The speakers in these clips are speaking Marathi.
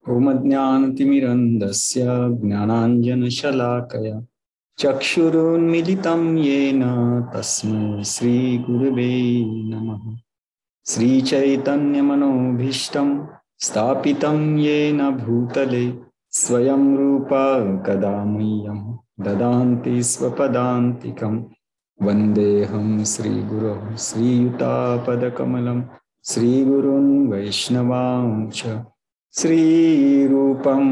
ओमज्ञानतिमिरन्धस्य ज्ञानाञ्जनशलाकया चक्षुरुन्मीलितं येन तस्मै श्रीगुरवे नमः। श्रीचैतन्यमनोभीष्टं स्थापितं येन भूतले स्वयं रूपा कदा मह्यं ददाति स्वपदान्तिकं। वन्देऽहं श्रीगुरोः श्रीयुतापदकमलं श्रीगुरुन् वैष्णवांश्च श्रीरूपं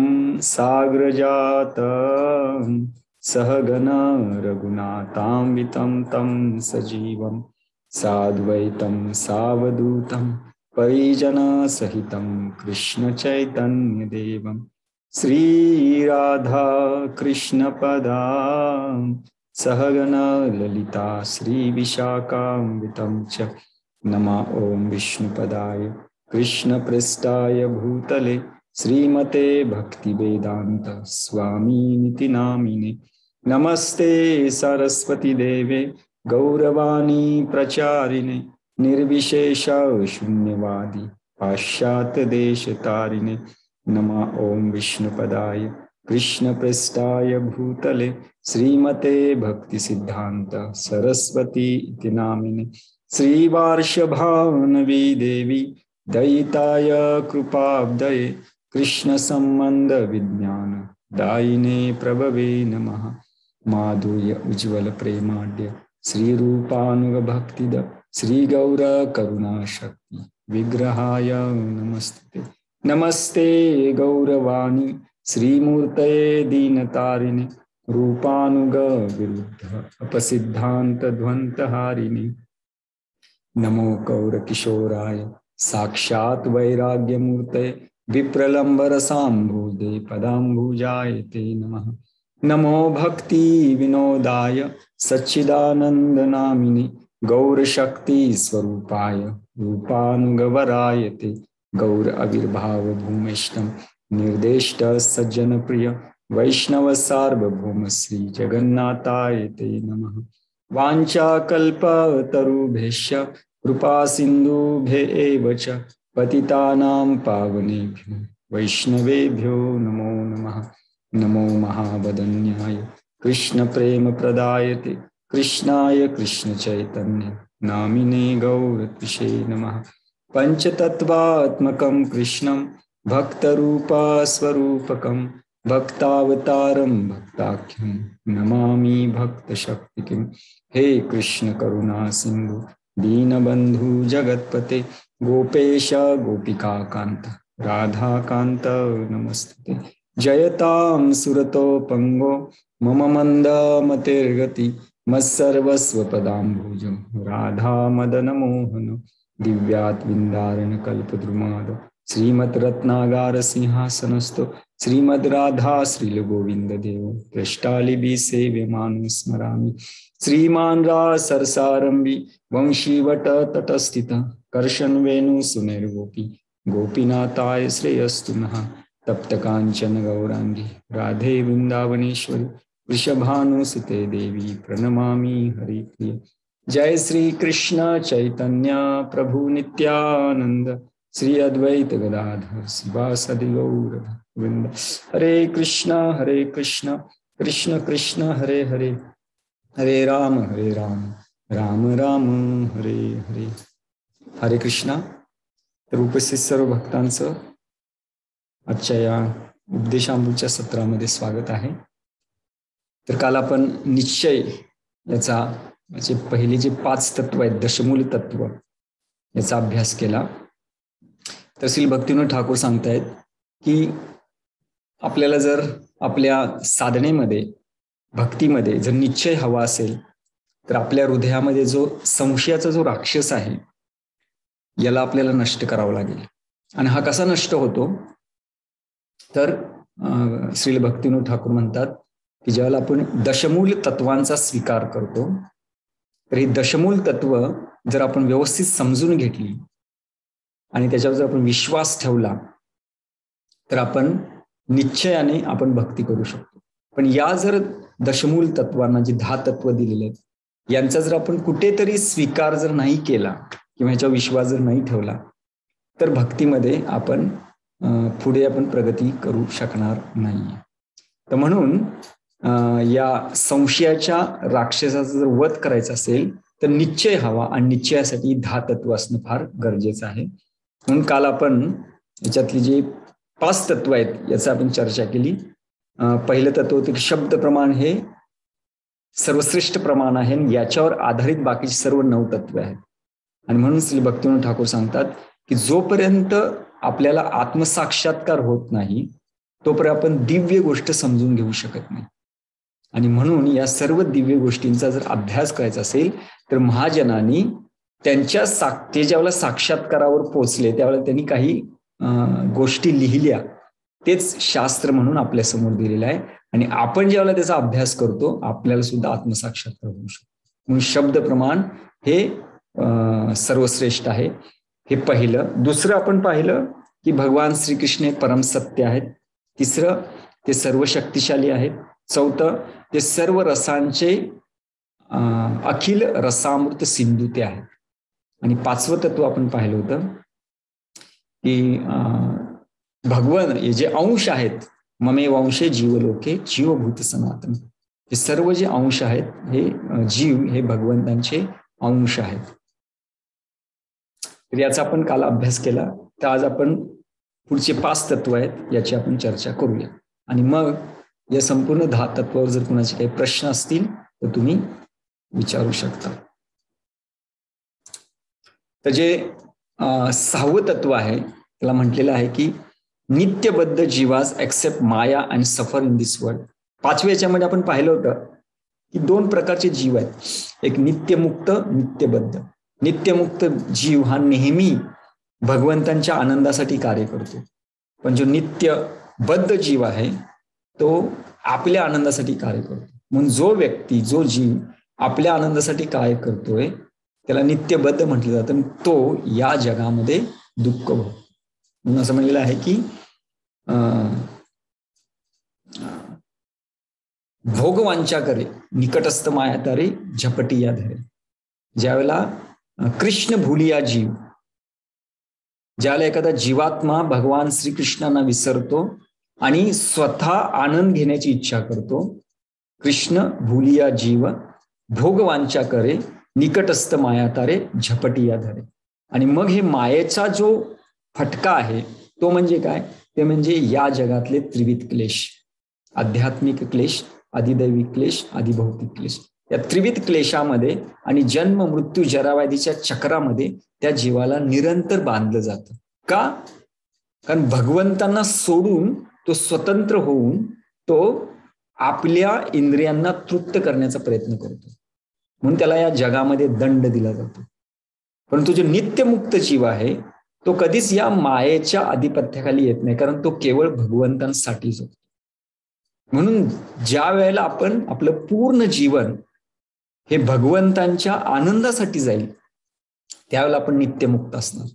साग्रजातं सहगना रघुनाथान्वितं तं सजीवं साद्वैतं सावधूतं परिजनसहितं कृष्णचैतन्यदेवं श्रीराधा कृष्णपदां सहगना ललिता श्रीविशाखान्वितं च। नमः ओं विष्णुपदाय कृष्णपृष्ठाय भूतले श्रीमते भक्तिवेदांत स्वामिनिति नामिने। नमस्ते सरस्वती देवे गौरवाणी प्रचारिणे निर्विशेष शून्यवादी पाश्चात्य देश तारिणे। नमः ओं विष्णुपदाय कृष्णपृष्ठाय भूतले श्रीमते भक्तिसिद्धान्त सरस्वती इति नामिने। श्रीवार्षभानवी देवी दयिताय कृपाब्दये कृष्णसम्बन्ध विज्ञान दायिने प्रभवे नमः। माधुर्य उज्ज्वल प्रेमाढ्य श्रीरूपानुगभक्तिद श्रीगौर करुणाशक्ति विग्रहाय नमस्ते। नमस्ते गौरवाणी श्रीमूर्तये दीनतारिणे रूपानुग विरुद्ध अपसिद्धांत ध्वंतहारिणे। नमो गौरकिशोराय साक्षात् वैराग्यमूर्तये विप्रलम्बरसाम्भूते पदाम्बुजाय ते नमः। नमो भक्ति विनोदाय सच्चिदानन्दनामिने गौरशक्ति स्वरूपाय रूपानुगवराय ते गौर आविर्भाव भूमिष्ठं निर्देष्ट सज्जनप्रिय वैष्णव सार्वभौम श्री जगन्नाथाय ते नमः। वाञ्छाकल्पतरुभ्यश्च कृपा सिन्धुभ्येव च पतितानां पावनेभ्यो वैष्णवेभ्यो नमो नमः। नमो महावदन्याय कृष्ण प्रेम प्रदायते कृष्णाय कृष्ण चैतन्य नामिने गौरत्विषे नमः। पंचतत्वात्मकं कृष्णं भक्तरूप स्वरूपकं भक्तावतारं भक्ताख्यं नमामि भक्तशक्तिकिं। हे कृष्ण करुणा सिंधु दीनबंधु जगत्पते गोपेश गोपिकाकांत राधाकांत नमस्ते। जयतां सुरतोपंगो मम मंद मतिर्गति मत्सर्वस्वपदाम्बुजं राधा मदन मोहन दिव्यात् विन्दारण कल्पद्रुमाद श्रीमद् रत्नागार सिंहासनस्थो श्रीमद् राधा श्रील गोविंद देव पृष्ठालिभि सेव्यमानो स्मरामि। श्रीमान राज सरसारंबी वंशीवट तटस्थित कर्षण वेणु सुमेरगोपी गोपीनाथाय श्रेयस्तु नः। तप्त कांचन गौरांगी राधे वृंदावनेश्वरी वृषभानुसुते देवी प्रणमामि हरिप्रिय। जय श्री कृष्ण चैतन्य प्रभु नित्यानंद श्री अद्वैत गदाधर शिवासदि गौर वृंद। हरे कृष्ण कृष्ण कृष्ण हरे हरे हरे राम राम राम हरे हरे। हरे कृष्णा। तर उपस्थित सर्व भक्तांचं आजच्या या उपदेशामृतच्या सत्रामध्ये स्वागत आहे। तर काल आपण निश्चय याचा पहिले जे 5 तत्व आहेत दशमूल तत्व याचा अभ्यास केला। तर श्री भक्तिविनोद ठाकूर सांगतायत की आपल्याला जर आपल्या साधनेमध्ये भक्तीमध्ये जर निश्चय हवा असेल तर आपल्या हृदयामध्ये जो संशयाचा जो राक्षस आहे याला आपल्याला नष्ट करावं लागेल। आणि हा कसा नष्ट होतो तर श्री भक्तिविनोद ठाकूर म्हणतात की ज्यावेळेला आपण दशमूल तत्वांचा स्वीकार करतो तर ही दशमूल तत्व जर आपण व्यवस्थित समजून घेतली आणि त्याच्यावर जर आपण विश्वास ठेवला तर आपण निश्चयाने आपण भक्ती करू शकतो। पण या जर दशमूल तत्वांना जी 10 तत्व दिलेले आहेत यांचा जर आपण कुठेतरी स्वीकार जर नाही केला किंवा याच्यावर विश्वास जर नाही ठेवला तर भक्तीमध्ये आपण पुढे आपण प्रगती करू शकणार नाही. तर म्हणून या संशयाच्या राक्षसाचा जर वध करायचा असेल तर निश्चय हवा, आणि निश्चयासाठी 10 तत्व असणं फार गरजेचं आहे. म्हणून काल आपण याच्यातली जे 5 तत्व आहेत याचा आपण चर्चा केली. पहिलं तत्व होतं की शब्द प्रमाण हे सर्वश्रेष्ठ प्रमाण आहे, याच्यावर आधारित बाकीची सर्व 9 तत्व आहेत. आणि म्हणून श्री भक्तिविनोद ठाकूर सांगतात की जोपर्यंत आपल्याला आत्मसाक्षात्कार होत नाही तोपर्यंत आपण दिव्य गोष्ट समजून घेऊ शकत नाही. आणि म्हणून या सर्व दिव्य गोष्टींचा जर अभ्यास करायचा असेल तर महाजनांनी त्यांच्या ते ज्यावेळेला साक्षात्कारावर पोहोचले त्यावेळेला त्यांनी काही गोष्टी लिहिल्या, तेच शास्त्र म्हणून आपल्या समोर दिलेलं आहे. आणि आपण ज्यावेळेला त्याचा अभ्यास करतो आपल्याला सुद्धा आत्मसाक्षात्कार होऊ शकतो. म्हणून शब्द प्रमाण हे सर्वश्रेष्ठ आहे, हे पहिलं. दुसरं आपण पाहिलं की भगवान श्रीकृष्ण हे परम सत्य आहेत. तिसरं ते सर्व शक्तिशाली आहेत. चौथं ते सर्व रसांचे अखिल रसामृत सिंधू ते आहेत. आणि 5वं तत्व आपण पाहिलं होतं की भगवान हे जे अंश आहेत, ममे वंशे जीवलोके जीवभूत सनातन, हे सर्व जे अंश आहेत हे जीव हे भगवंतांचे अंश आहेत. तर याचा आपण काल अभ्यास केला. तर आज आपण पुढचे 5 तत्व आहेत याची आपण चर्चा करूया. आणि मग या संपूर्ण 10 तत्वावर जर कुणाचे काही प्रश्न असतील तर तुम्ही विचारू शकता. तर जे 6वं तत्व आहे त्याला म्हटलेलं आहे की नित्यबद्ध जीवास एक्सेप्ट माया अँड सफर इन दिस वर्ल्ड. 5व्या याच्यामध्ये आपण पाहिलं होतं की 2 प्रकारचे जीव आहेत, एक नित्यमुक्त, नित्यबद्ध. नित्यमुक्त जीव हा नेहमी भगवंतांच्या आनंदासाठी कार्य करतो, पण जो नित्यबद्ध जीव आहे तो आपल्या आनंदासाठी कार्य करतो. म्हणून जो व्यक्ती, जो जीव आपल्या आनंदासाठी कार्य करतोय त्याला नित्यबद्ध म्हटलं जातं. तो या जगामध्ये दुःख भोगतो. म्हणून असं म्हणलेलं आहे की भोगवांच्या करे निकटस्थ माया तारे झपटी या धरे. ज्यावेळेला कृष्ण भूलिया जीव, ज्यावेळेला एखादा जीवात्मा भगवान श्रीकृष्णांना विसरतो आणि स्वतः आनंद घेण्याची इच्छा करतो, कृष्ण भूलिया जीव भोगवांच्या करे निकटस्थ माया तारे झपटी या धरे. आणि मग हे मायेचा जो फटका आहे तो म्हणजे काय, ते म्हणजे या जगातले त्रिविध क्लेश, आध्यात्मिक क्लेश, अधिदैविक क्लेश, अधिभौतिक क्लेश. या त्रिविध क्लेशामध्ये आणि जन्म मृत्यू जराव्याधीच्या चक्रामध्ये त्या जीवाला निरंतर बांधलं जातं. का? कारण भगवंतांना सोडून तो स्वतंत्र होऊन तो आपल्या इंद्रियांना तृप्त करण्याचा प्रयत्न करतो, म्हणून त्याला या जगामध्ये दंड दिला जातो. परंतु जो नित्यमुक्त जीव आहे तो कधीच या मायेच्या आधिपत्याखाली येत नाही, कारण तो केवळ भगवंतांसाठी जगतो. म्हणून ज्या वेळेला आपण आपलं पूर्ण जीवन हे भगवंतांच्या आनंदासाठी जाईल त्यावेळेला आपण नित्यमुक्त असणार.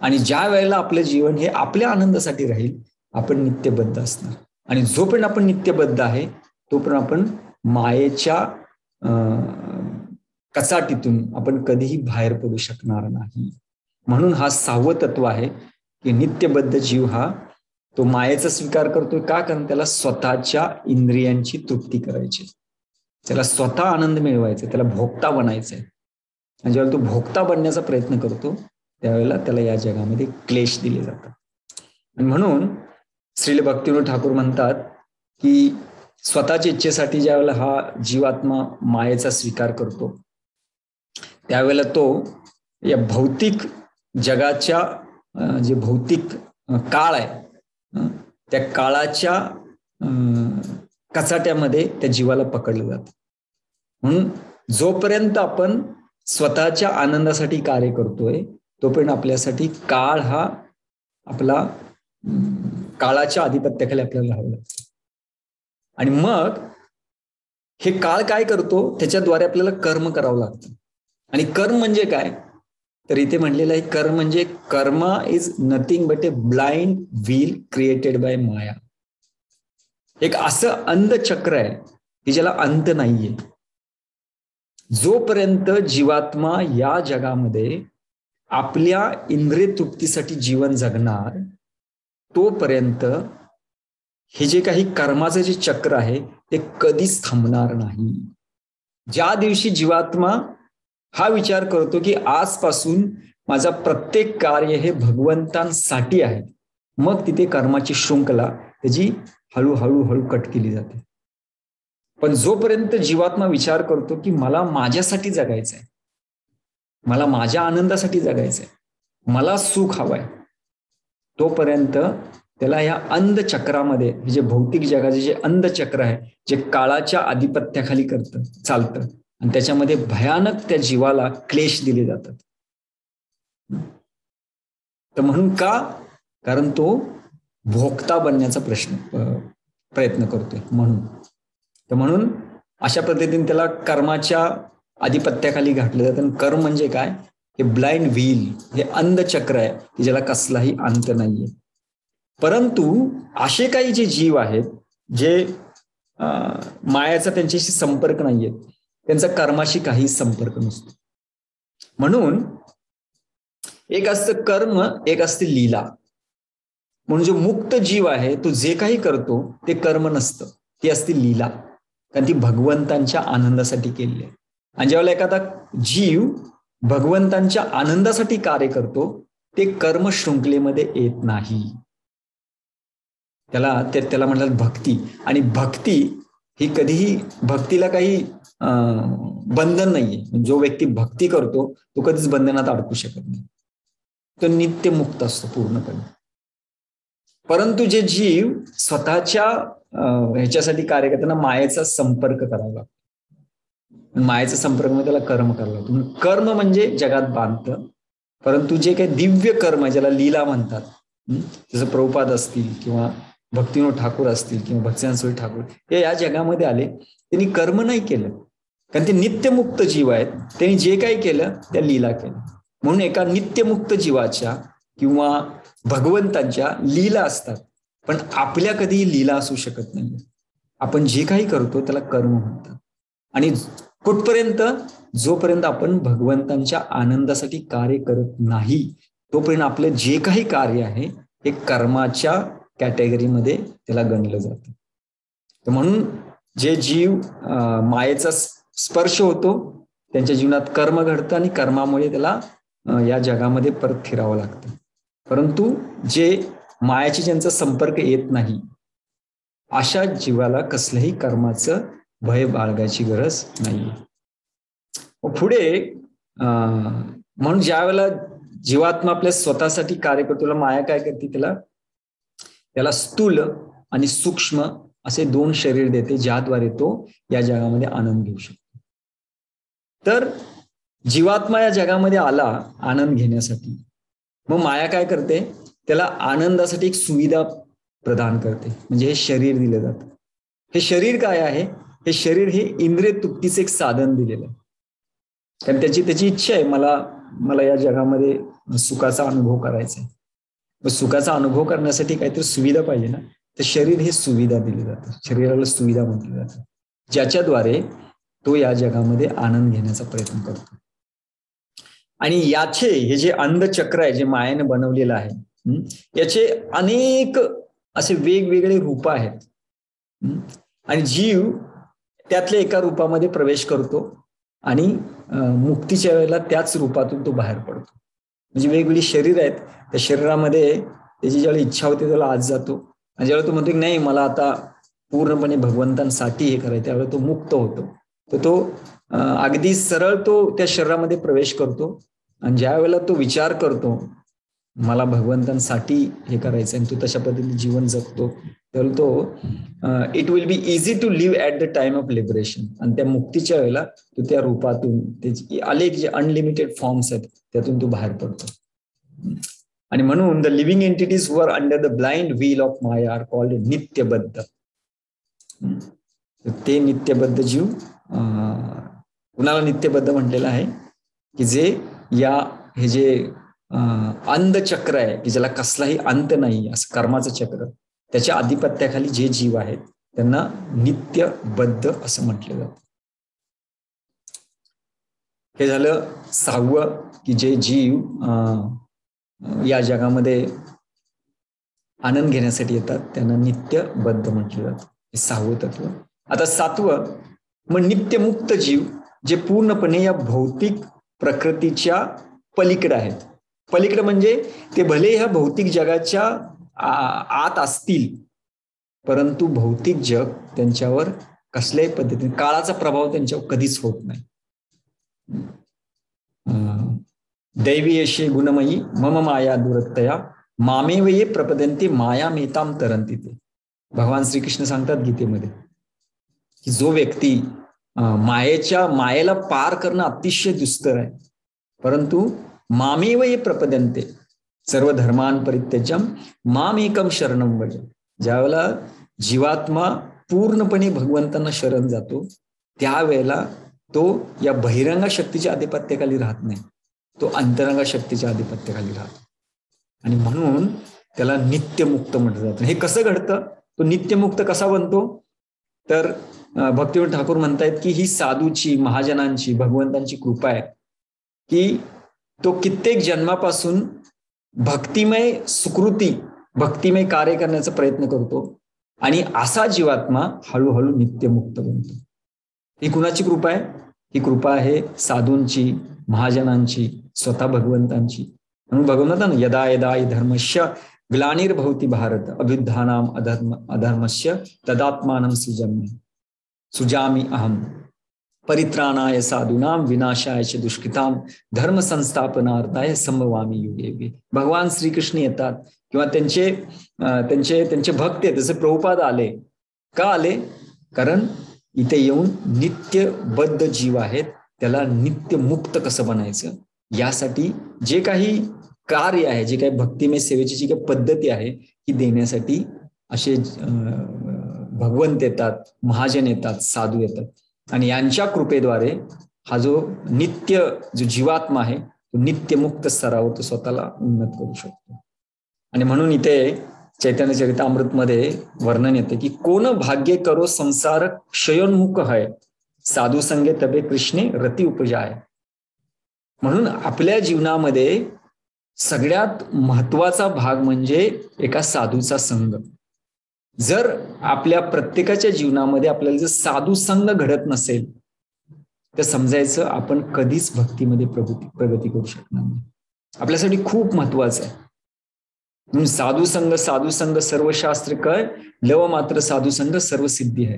आणि ज्या वेळेला आपलं जीवन हे आपल्या आनंदासाठी राहील आपण नित्यबद्ध असणार. आणि जोपर्यंत आपण नित्यबद्ध आहे तोपर्यंत आपण मायेच्या कचाटीतून आपण कधीही बाहेर पडू शकणार नाही. म्हणून हा 6वं तत्व आहे की नित्यबद्ध जीव हा तो मायेचा स्वीकार करतोय. का? कारण त्याला स्वतःच्या इंद्रियांची तृप्ती करायची, त्याला स्वतः आनंद मिळवायचा, त्याला भोक्ता बनायचंय. आणि जेव्हा तो भोक्ता बनण्याचा प्रयत्न करतो त्यावेळेला त्याला या जगामध्ये क्लेश दिले जातात. आणि म्हणून श्रील भक्तिविनोद ठाकूर म्हणतात की स्वतःच्या इच्छेसाठी ज्यावेळेला हा जीवात्मा मायेचा स्वीकार करतो त्यावेळेला तो या भौतिक जगाच्या जे भौतिक काळ आहे त्या काळाच्या कचाट्यामध्ये त्या जीवाला पकडलं जातं. म्हणून जोपर्यंत आपण स्वतःच्या आनंदासाठी कार्य करतोय तोपर्यंत आपल्यासाठी काळ हा आपला काळाच्या आधिपत्याखाली आपल्याला राहावं लागतं. आणि मग हे काळ काय करतो त्याच्याद्वारे आपल्याला कर्म करावं लागतं. आणि कर्म म्हणजे काय तर इथे म्हणलेलं आहे कर्म म्हणजे karma is nothing but a blind wheel created by maya. एक असं अंध चक्र आहे की ज्याला अंत नाहीये. जोपर्यंत जीवात्मा या जगामध्ये आपल्या इंद्रिय तृप्तीसाठी जीवन जगणार तोपर्यंत हे जे काही कर्माचं जे चक्र आहे ते कधीच थांबणार नाही. ज्या दिवशी जीवात्मा हा विचार करतो की आजपासून माझा प्रत्येक कार्य हे भगवंतांसाठी आहे, मग तिथे कर्माची शृंखला त्याची हळूहळू हळू कट केली जाते. पण जोपर्यंत जीवात्मा विचार करतो की मला माझ्यासाठी जगायचंय, मला माझ्या आनंदासाठी जगायचंय, मला सुख हवंय, तोपर्यंत त्याला या अंधचक्रामध्ये, जे भौतिक जगाचे जे अंधचक्र आहे, जे काळाच्या आधिपत्याखाली चालतं आणि त्याच्यामध्ये भयानक त्या जीवाला क्लेश दिले जातात. तर म्हणून का? कारण तो भोक्ता बनण्याचा प्रयत्न करतोय म्हणून. तर म्हणून अशा पद्धतीने त्याला कर्माच्या आधिपत्याखाली घातलं जातं. कर्म म्हणजे काय? हे ब्लाइंड व्हील, हे अंधचक्र आहे की ज्याला कसलाही अंत नाहीये. परंतु असे काही जे जीव आहेत जे मायाचा त्यांच्याशी संपर्क नाहीये, त्यांचा कर्माशी काही संपर्क नसतो. म्हणून एक असतं कर्म, एक असते लीला. म्हणून जो मुक्त जीव आहे तो जे काही करतो ते कर्म नसतं, ती असते लीला, कारण ती भगवंतांच्या आनंदासाठी केली आहे. आणि ज्यावेळेला एखादा जीव भगवंतांच्या आनंदासाठी कार्य करतो ते कर्म शृंखलेमध्ये येत नाही. त्याला म्हणतात भक्ती. आणि भक्ती ही कधीही, भक्तीला काही बंधन नाहीये. जो व्यक्ती भक्ती करतो तो कधीच बंधनात अडकू शकत नाही, तो नित्य मुक्त असतो पूर्णपणे. परंतु जे जीव स्वतःच्या ह्याच्यासाठी कार्य करताना मायेचा संपर्क करावा लागतो. मायेचा संपर्क मध्ये त्याला कर्म करावं लागतं. कर्म म्हणजे जगात बांधतं, परंतु जे काही दिव्य कर्म ज्याला लीला म्हणतात, जसं प्रभुपाद असतील किंवा भक्तिविनोद ठाकूर असतील किंवा भक्तिसिद्धांत स्वामी ठाकूर, हे या जगामध्ये आले, त्यांनी कर्म नाही केलं, कारण ते नित्यमुक्त जीव आहेत. त्यांनी जे काही केलं त्या लीला केल्या. म्हणून एका नित्यमुक्त जीवाच्या किंवा भगवंतांच्या लीला असतात, पण आपल्या कधी लीला असू शकत नाही. आपण जे काही करतो त्याला कर्म म्हणतात. आणि कुठपर्यंत? जोपर्यंत आपण भगवंतांच्या आनंदासाठी कार्य करत नाही तोपर्यंत आपलं जे काही कार्य आहे हे कर्माच्या कॅटेगरीमध्ये त्याला गणलं जातं. तर म्हणून जे जीव मायेचा स्पर्श होतो त्यांच्या जीवनात कर्म घडतं आणि कर्मामुळे त्याला या जगामध्ये परत फिरावं लागतं. परंतु जे मायाशी ज्यांचा संपर्क येत नाही अशा जीवाला कसल्याही कर्माचं भय बाळगायची गरज नाही. पुढे म्हणून ज्या वेळेला जीवात्मा आपल्या स्वतःसाठी कार्य करतो, माया काय करते? त्याला स्थूल आणि सूक्ष्म असे दोन शरीर देते, ज्याद्वारे तो या जगामध्ये आनंद घेऊ शकतो. तर जीवात्मा या जगामध्ये आला आनंद घेण्यासाठी, मग माया काय करते? त्याला आनंदासाठी एक सुविधा प्रदान करते, म्हणजे हे शरीर दिलं जातं. हे शरीर काय आहे? हे शरीर हे इंद्रिय तृप्तीचे एक साधन दिलेलं आहे. कारण त्याची इच्छा आहे, मला या जगामध्ये सुखाचा अनुभव करायचा आहे. मग सुखाचा अनुभव करण्यासाठी काहीतरी सुविधा पाहिजे ना, तर शरीर हे सुविधा दिली जाते. शरीराला सुविधा म्हटलं जातं, ज्याच्याद्वारे तो या जगामध्ये आनंद घेण्याचा प्रयत्न करतो. आणि याचे हे जे अंधचक्र आहे जे मायेने बनवलेलं आहे, याचे अनेक असे वेगवेगळे रूप आहेत. आणि जीव त्यातल्या एका रूपामध्ये प्रवेश करतो आणि मुक्तीच्या वेळेला त्याच रूपातून तो बाहेर पडतो. म्हणजे वेगवेगळी शरीर आहेत, त्या शरीरामध्ये त्याची ज्यावेळी इच्छा होते त्याला आज जातो, आणि ज्यावेळेला तो म्हणतो की नाही मला आता पूर्णपणे भगवंतांसाठी हे करायचं, त्यावेळेला तो मुक्त होतो. तर तो अगदी सरळ तो त्या शरीरामध्ये प्रवेश करतो. आणि ज्या वेळेला तो विचार करतो मला भगवंतांसाठी हे करायचं आणि तो तशा पद्धतीने जीवन जगतो, तर तो it will be easy to live at the time of liberation. आणि त्या मुक्तीच्या वेळेला तो त्या रूपातून ते अनेक जे अनलिमिटेड फॉर्म्स आहेत त्यातून तो बाहेर पडतो. आणि म्हणून the living entities who are under the blind wheel of maya are called nityabaddha. ते नित्यबद्ध जीव, कुणाला नित्यबद्ध म्हटलेलं आहे? की जे हे जे अंधचक्र आहे की ज्याला कसलाही अंत नाही, असं कर्माचं चक्र, त्याच्या आधिपत्याखाली जे जीव आहेत त्यांना नित्यबद्ध असं म्हटलं जातं. हे झालं 6वं, की जे जीव या जगामध्ये आनंद घेण्यासाठी येतात त्यांना नित्यबद्ध म्हटलं जातं. हे 6वं तत्व. आता 7वं, मग नित्यमुक्त जीव जे पूर्णपणे या भौतिक प्रकृतीच्या पलीकडे आहेत. पलीकडे म्हणजे ते भले ह्या भौतिक जगाच्या आत असतील, परंतु भौतिक जग त्यांच्यावर कसल्याही पद्धतीने, काळाचा प्रभाव त्यांच्यावर कधीच होत नाही. दैवी यशे गुणमयी मम माया दुरत्तया मामेव ये प्रपदन्ते माया मेताम तरंती. ते भगवान श्रीकृष्ण सांगतात गीतेमध्ये की जो व्यक्ती मायेला पार करणं अतिशय दुस्तर आहे, परंतु मामेव ये प्रपदन्ते सर्व धर्मान परित्यज्यम माम एकम शरणम व्रज. ज्यावेळेला जीवात्मा पूर्णपणे भगवंतांना शरण जातो, त्यावेळेला तो या बहिरंगा शक्तीच्या आधिपत्याखाली राहत नाही, तो अंतरंगा शक्तीच्या आधिपत्याखाली राहतो. आणि म्हणून त्याला नित्यमुक्त म्हटलं जातं. हे कसं घडतं, तो नित्यमुक्त कसा बनतो, तर भक्तिवेदांत ठाकूर म्हणतायत की ही साधूची, महाजनांची, भगवंतांची कृपा आहे की तो कित्येक जन्मापासून भक्तिमय सुकृती, भक्तिमय कार्य करण्याचा प्रयत्न करतो आणि असा जीवात्मा हळूहळू नित्यमुक्त बनतो. ही कुणाची कृपा आहे? ही कृपा आहे साधूंची, महाजनांची, स्वतः भगवंतांची. म्हणून भगवंतांना यदा यदा धर्मस्य ग्लानिर्भवति भारत अभ्युत्थानाम अधर्मस्य तदात्मानं सुजामि अहम परित्राणाय साधूनाम विनाशाय च दुष्कृताम धर्म संस्थापनार्थाय संभवामी युगे युगे. भगवान श्रीकृष्ण येतात किंवा त्यांचे भक्त आहेत. जसे प्रभुपाद आले, का आले? कारण इथे येऊन नित्यबद्ध जीव आहेत, त्याला नित्य मुक्त कसं बनायचं यासाठी जे काही कार्य आहे, जे काही भक्तिमय सेवेची जी काही पद्धती आहे ही देण्यासाठी असे भगवंत येतात, महाजन येतात, साधू येतात. आणि यांच्या कृपेद्वारे हा जो जीवात्मा आहे तो नित्यमुक्त स्तरावर तो स्वतःला उन्नत करू शकतो. आणि म्हणून इथे चैतन्य चरितामृतमध्ये वर्णन येते की कोण भाग्य करो संसार क्षयोन्मुख है साधू संगे तबे कृष्णे रती उपजाय. म्हणून आपल्या जीवनामध्ये सगळ्यात महत्वाचा भाग म्हणजे एका साधूचा संग. जर आपल्या प्रत्येकाच्या जीवनामध्ये आपल्याला जर साधू संग घडत नसेल तर समजायचं आपण कधीच भक्तीमध्ये प्रगती करू शकणार नाही. आपल्यासाठी खूप महत्वाचं आहे. म्हणून साधू संग सर्व शास्त्र कळ लव मात्र साधू संग सर्व सिद्धी आहे.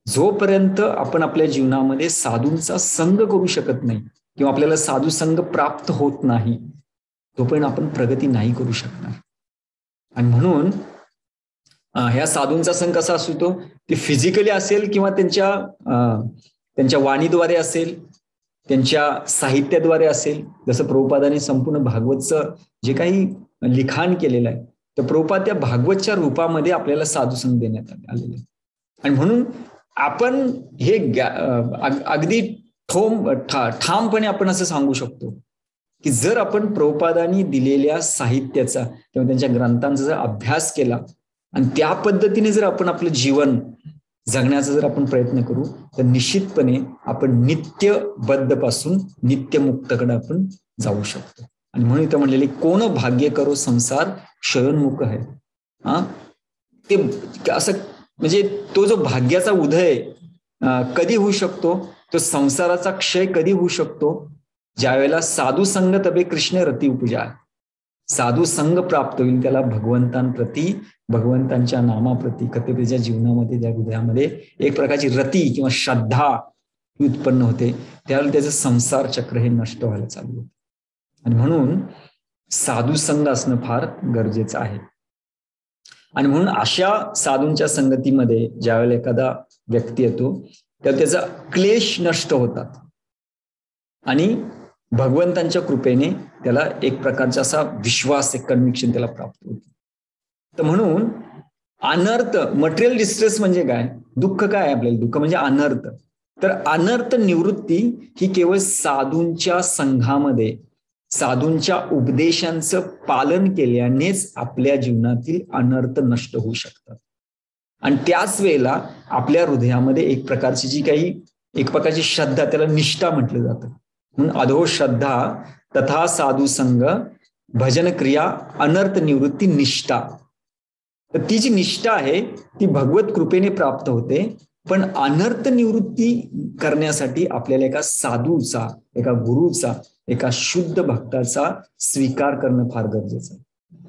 जोपर्यंत आपण आपल्या जीवनामध्ये साधूंचा संग करू शकत नाही किंवा आपल्याला साधू संग प्राप्त होत नाही, तोपर्यंत आपण प्रगती नाही करू शकणार. आणि म्हणून ह्या साधूंचा संग कसा असतो, ते फिजिकली असेल किंवा त्यांच्या वाणीद्वारे असेल, त्यांच्या साहित्याद्वारे असेल. जसं प्रभुपादांनी संपूर्ण भागवतचं जे काही लिखाण केलेलं आहे, तर प्रभुपाद त्या भागवतच्या रूपामध्ये आपल्याला साधू संग देण्यात आलेले आहे. आणि म्हणून आपण हे अगदी ठामपणे आपण असं सांगू शकतो की जर आपण प्रभुपादांनी दिलेल्या साहित्याचा किंवा त्यांच्या ग्रंथांचा जर अभ्यास केला आणि त्या पद्धतीने जर आपण आपलं जीवन जगण्याचा जर आपण प्रयत्न करू तर निश्चितपणे आपण नित्यबद्ध पासून नित्यमुक्तकडे आपण जाऊ शकतो. आणि म्हणून इथं म्हणलेले कोण भाग्य करो संसार क्षयोन्मुख आहे. ते असं म्हणजे तो जो भाग्याचा उदय कधी होऊ शकतो, तो संसाराचा क्षय कधी होऊ शकतो, ज्यावेळेला साधू संग तबे कृष्ण रती उपजा. साधू संग प्राप्त होईल त्याला भगवंतांप्रती, भगवंतांच्या नामाप्रती, कथेच्या जीवनामध्ये त्या हृदयामध्ये एक प्रकारची रती किंवा श्रद्धा उत्पन्न होते. त्यावेळेला त्याचं संसार चक्र हे नष्ट व्हायला चालू होते. आणि म्हणून साधू संग असणं फार गरजेचं आहे. आणि म्हणून अशा साधूंच्या संगतीमध्ये ज्यावेळेला एखादा व्यक्ती येतो त्यावेळेला त्याचा क्लेश नष्ट होतात आणि भगवंतांच्या कृपेने त्याला एक प्रकारचा असा विश्वास, एक कन्व्हिक्शन त्याला प्राप्त होतं. तर म्हणून अनर्थ, मटेरियल डिस्ट्रेस म्हणजे काय, दुःख काय आहे आपल्याला, दुःख म्हणजे अनर्थ. तर अनर्थ निवृत्ती ही केवळ साधूंच्या संघामध्ये, साधूंच्या उपदेशांचं पालन केल्यानेच आपल्या जीवनातील अनर्थ नष्ट होऊ शकतात. आणि त्याच वेळेला आपल्या हृदयामध्ये एक प्रकारची जी काही एक प्रकारची श्रद्धा, त्याला निष्ठा म्हटलं जातं. म्हणून अधो श्रद्धा तथा साधू संग भजन क्रिया अनर्थ निवृत्ती निष्ठा. तर ती जी निष्ठा आहे ती भगवत कृपेने प्राप्त होते, पण अनर्थ निवृत्ती करण्यासाठी आपल्याला एका साधूचा, एका गुरुचा, एका शुद्ध भक्ताचा स्वीकार करणं फार गरजेचं आहे.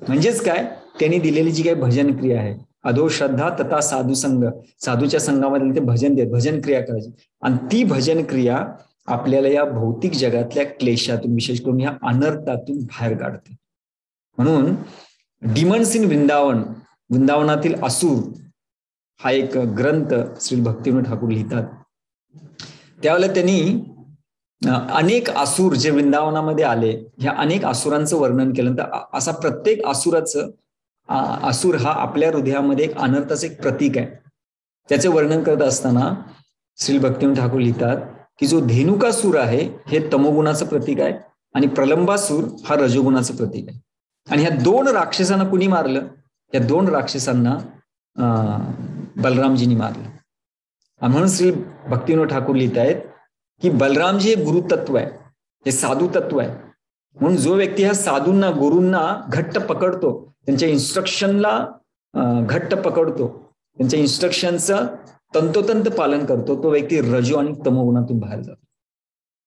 म्हणजेच काय, त्यांनी दिलेली जी काही भजन क्रिया आहे, अधोश्रद्धा तथा साधू संघ, साधूच्या संघामध्ये ते भजन देत, भजन क्रिया करायची, आणि ती भजन क्रिया आपल्याला या भौतिक जगातल्या क्लेशातून, विशेष करून या अनर्थातून बाहेर काढते. म्हणून डिमन्स इन वृंदावन, वृंदावनातील असुर हा एक ग्रंथ श्री भक्तिविनोद ठाकूर लिहितात. त्यावेळेला त्यांनी अनेक असुर जे वृंदावनामध्ये आले, ह्या अनेक असुरांचं वर्णन केलं. तर असा प्रत्येक असुर हा आपल्या हृदयामध्ये एक अनर्थाचं एक प्रतीक आहे. त्याचे वर्णन करत असताना श्री भक्तिविनोद ठाकूर लिहितात की जो धेनुकासूर आहे हे तमोगुणाचं प्रतीक आहे, आणि प्रलंबासूर हा रजोगुणाचं प्रतीक आहे. आणि ह्या दोन राक्षसांना कुणी मारलं? या दोन राक्षसांना बलरामजींनी मारलं. म्हणून श्री भक्तिविनोद ठाकूर लिहित आहेत की बलरामजी हे गुरुतत्व आहे, हे साधू तत्व आहे. म्हणून जो व्यक्ती ह्या साधूंना, गुरूंना घट्ट पकडतो, त्यांच्या इन्स्ट्रक्शनला घट्ट पकडतो, त्यांच्या इन्स्ट्रक्शनचं तंतोतंत पालन करतो, तो व्यक्ती रजो आणि तमोगुणातून बाहेर जातो.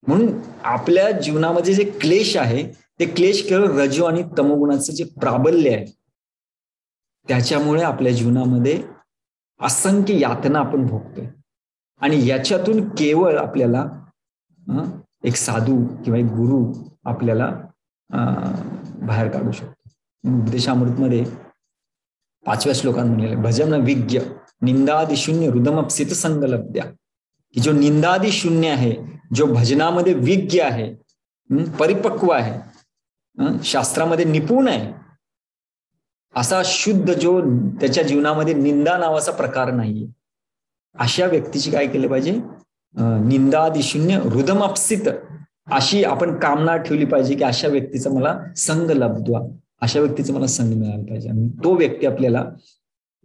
म्हणून आपल्या जीवनामध्ये जे क्लेश आहे ते क्लेश केवळ रजो आणि तमोगुणाचं जे प्राबल्य आहे त्याच्यामुळे आपल्या जीवनामध्ये असंख्य यातना आपण भोगतोय. आणि याच्यातून केवळ आपल्याला एक साधू किंवा एक गुरु आपल्याला बाहेर काढू शकतो. उपदेशामृतमध्ये 5व्या श्लोकात म्हणलेलं आहे, भजन विज्ञ निंदादि शून्य हृदमप्सित संगलब्ध्या, की जो निंदादि शून्य आहे, जो भजनामध्ये विज्ञ आहे, परिपक्व आहे, शास्त्रामध्ये निपुण आहे, असा शुद्ध जो त्याच्या जीवनामध्ये निंदा नावाचा प्रकार नाहीये, अशा व्यक्तीची काय केलं पाहिजे? निंदादि शून्य हृदमप्सित अशी आपण कामना ठेवली पाहिजे की अशा व्यक्तीचा मला संग लब्ध्वा, अशा व्यक्तीचा मला संग मिळाला पाहिजे. आणि तो व्यक्ती आपल्याला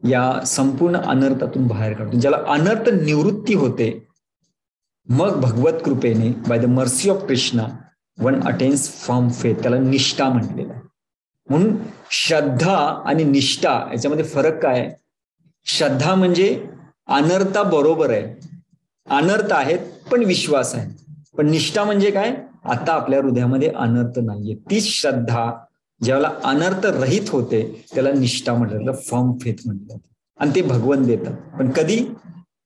या संपूर्ण अनर्थातून बाहेर काढतो, ज्याला अनर्थ निवृत्ती होते. मग भगवत कृपेने, by the mercy of Krishna, one attains firm faith, त्याला निष्ठा म्हटलेलं आहे. म्हणून श्रद्धा आणि निष्ठा याच्यामध्ये फरक काय? श्रद्धा म्हणजे अनर्था बरोबर आहे, अनर्थ आहेत पण विश्वास आहे. पण निष्ठा म्हणजे काय? आता आपल्या हृदयामध्ये अनर्थ नाहीये. ती श्रद्धा ज्याला अनर्थ रहित होते त्याला निष्ठा म्हटलं, फर्म फेथ म्हटलं, आणि ते भगवान देतात. पण कधी?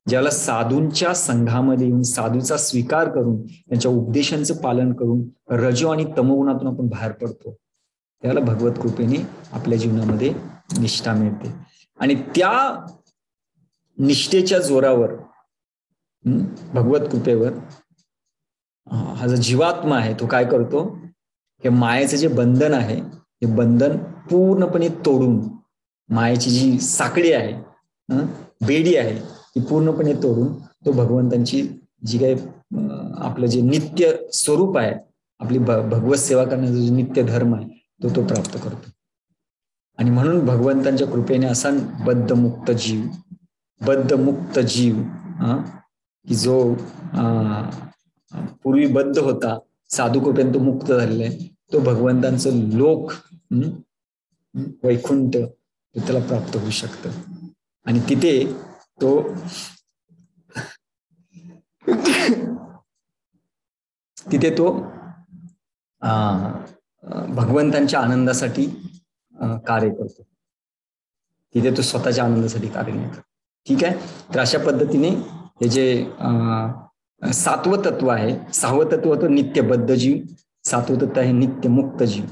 ज्याला साधूंच्या संघामध्ये येऊन साधूचा स्वीकार करून त्यांच्या उपदेशांचं पालन करून रजो आणि तमोगुणातून आपण बाहेर पडतो, त्याला भगवत कृपेने आपल्या जीवनामध्ये निष्ठा मिळते. आणि त्या निष्ठेच्या जोरावर, भगवत कृपेवर, हा जो जीवात्मा आहे तो काय करतो? हे मायेचं जे बंधन आहे हे बंधन पूर्णपणे तोडून, मायेची जी साखळी आहे, बेडी आहे, ती पूर्णपणे तोडून तो भगवंतांची जी काही आपलं जे नित्य स्वरूप आहे, आपली भगवत सेवा करण्याचा जो नित्य धर्म आहे तो प्राप्त करतो. आणि म्हणून भगवंतांच्या कृपेने असा बद्धमुक्त जीव की जो पूर्वी बद्ध होता, साधू कृपेने तो मुक्त झालेला आहे, तो भगवंतांचं लोक, वैकुंठ त्याला प्राप्त होऊ शकतं. आणि तिथे तो भगवंतांच्या आनंदासाठी कार्य करतो, तिथे तो स्वतःच्या आनंदासाठी कार्य नाही करतो. ठीक आहे. तर अशा पद्धतीने हे जे 7वं तत्व आहे, 6वं तत्व होतं नित्यबद्ध जीव, 7वं तत्व आहे नित्य मुक्त जीव.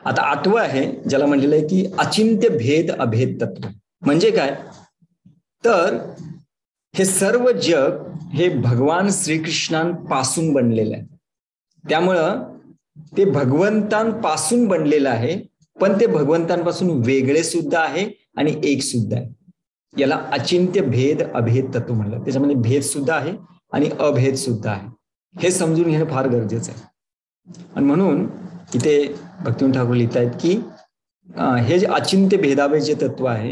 आता 8वं आहे ज्याला म्हणलेलं आहे की अचिंत्य भेद अभेद तत्व. म्हणजे काय? तर हे सर्व जग हे भगवान श्रीकृष्णांपासून बनलेलं आहे, त्यामुळं ते भगवंतांपासून बनलेलं आहे, पण ते भगवंतांपासून वेगळे सुद्धा आहे आणि एक सुद्धा आहे. याला अचिंत्य भेद अभेद तत्व म्हणलं. त्याच्यामध्ये भेद सुद्धा आहे आणि अभेद सुद्धा आहे, हे समजून घेणं फार गरजेचं आहे. आणि म्हणून इथे भक्तिविनोद ठाकूर लिहित आहेत की हे जे अचिंत्य भेदाभेद जे तत्व आहे,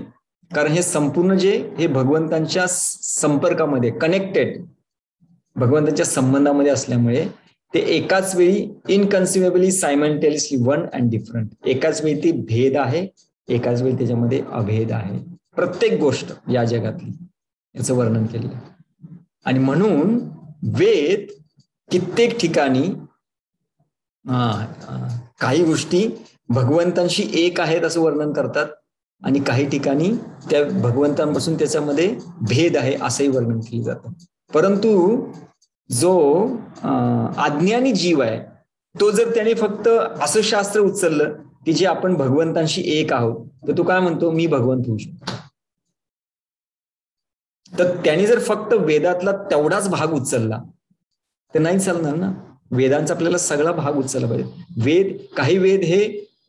कारण हे संपूर्ण जे हे भगवंतांच्या संपर्कामध्ये, कनेक्टेड, भगवंतांच्या संबंधामध्ये असल्यामुळे ते एकाच वेळी इनकन्सिव्हेबली सायमल्टेनियसली वन अँड डिफरंट, एकाच वेळी ते भेद आहे एकाच वेळी त्याच्यामध्ये अभेद आहे. प्रत्येक गोष्ट या जगातली याचं वर्णन केलेलं आहे. आणि म्हणून वेद कित्येक ठिकाणी काही गोष्टी भगवंतांशी एक आहेत असं वर्णन करतात आणि काही ठिकाणी त्या भगवंतांपासून त्याच्यामध्ये भेद आहे असंही वर्णन केलं जातं. परंतु जो अज्ञानी जीव आहे तो जर त्याने फक्त असं शास्त्र उचललं की जे आपण भगवंतांशी एक आहोत, तर तो काय म्हणतो, मी भगवंत होऊ शकतो. तर त्याने जर फक्त वेदातला तेवढाच भाग उचलला तर नाही चालणार ना. वेदांचा आपल्याला सगळा भाग उचलला पाहिजे. काही वेद हे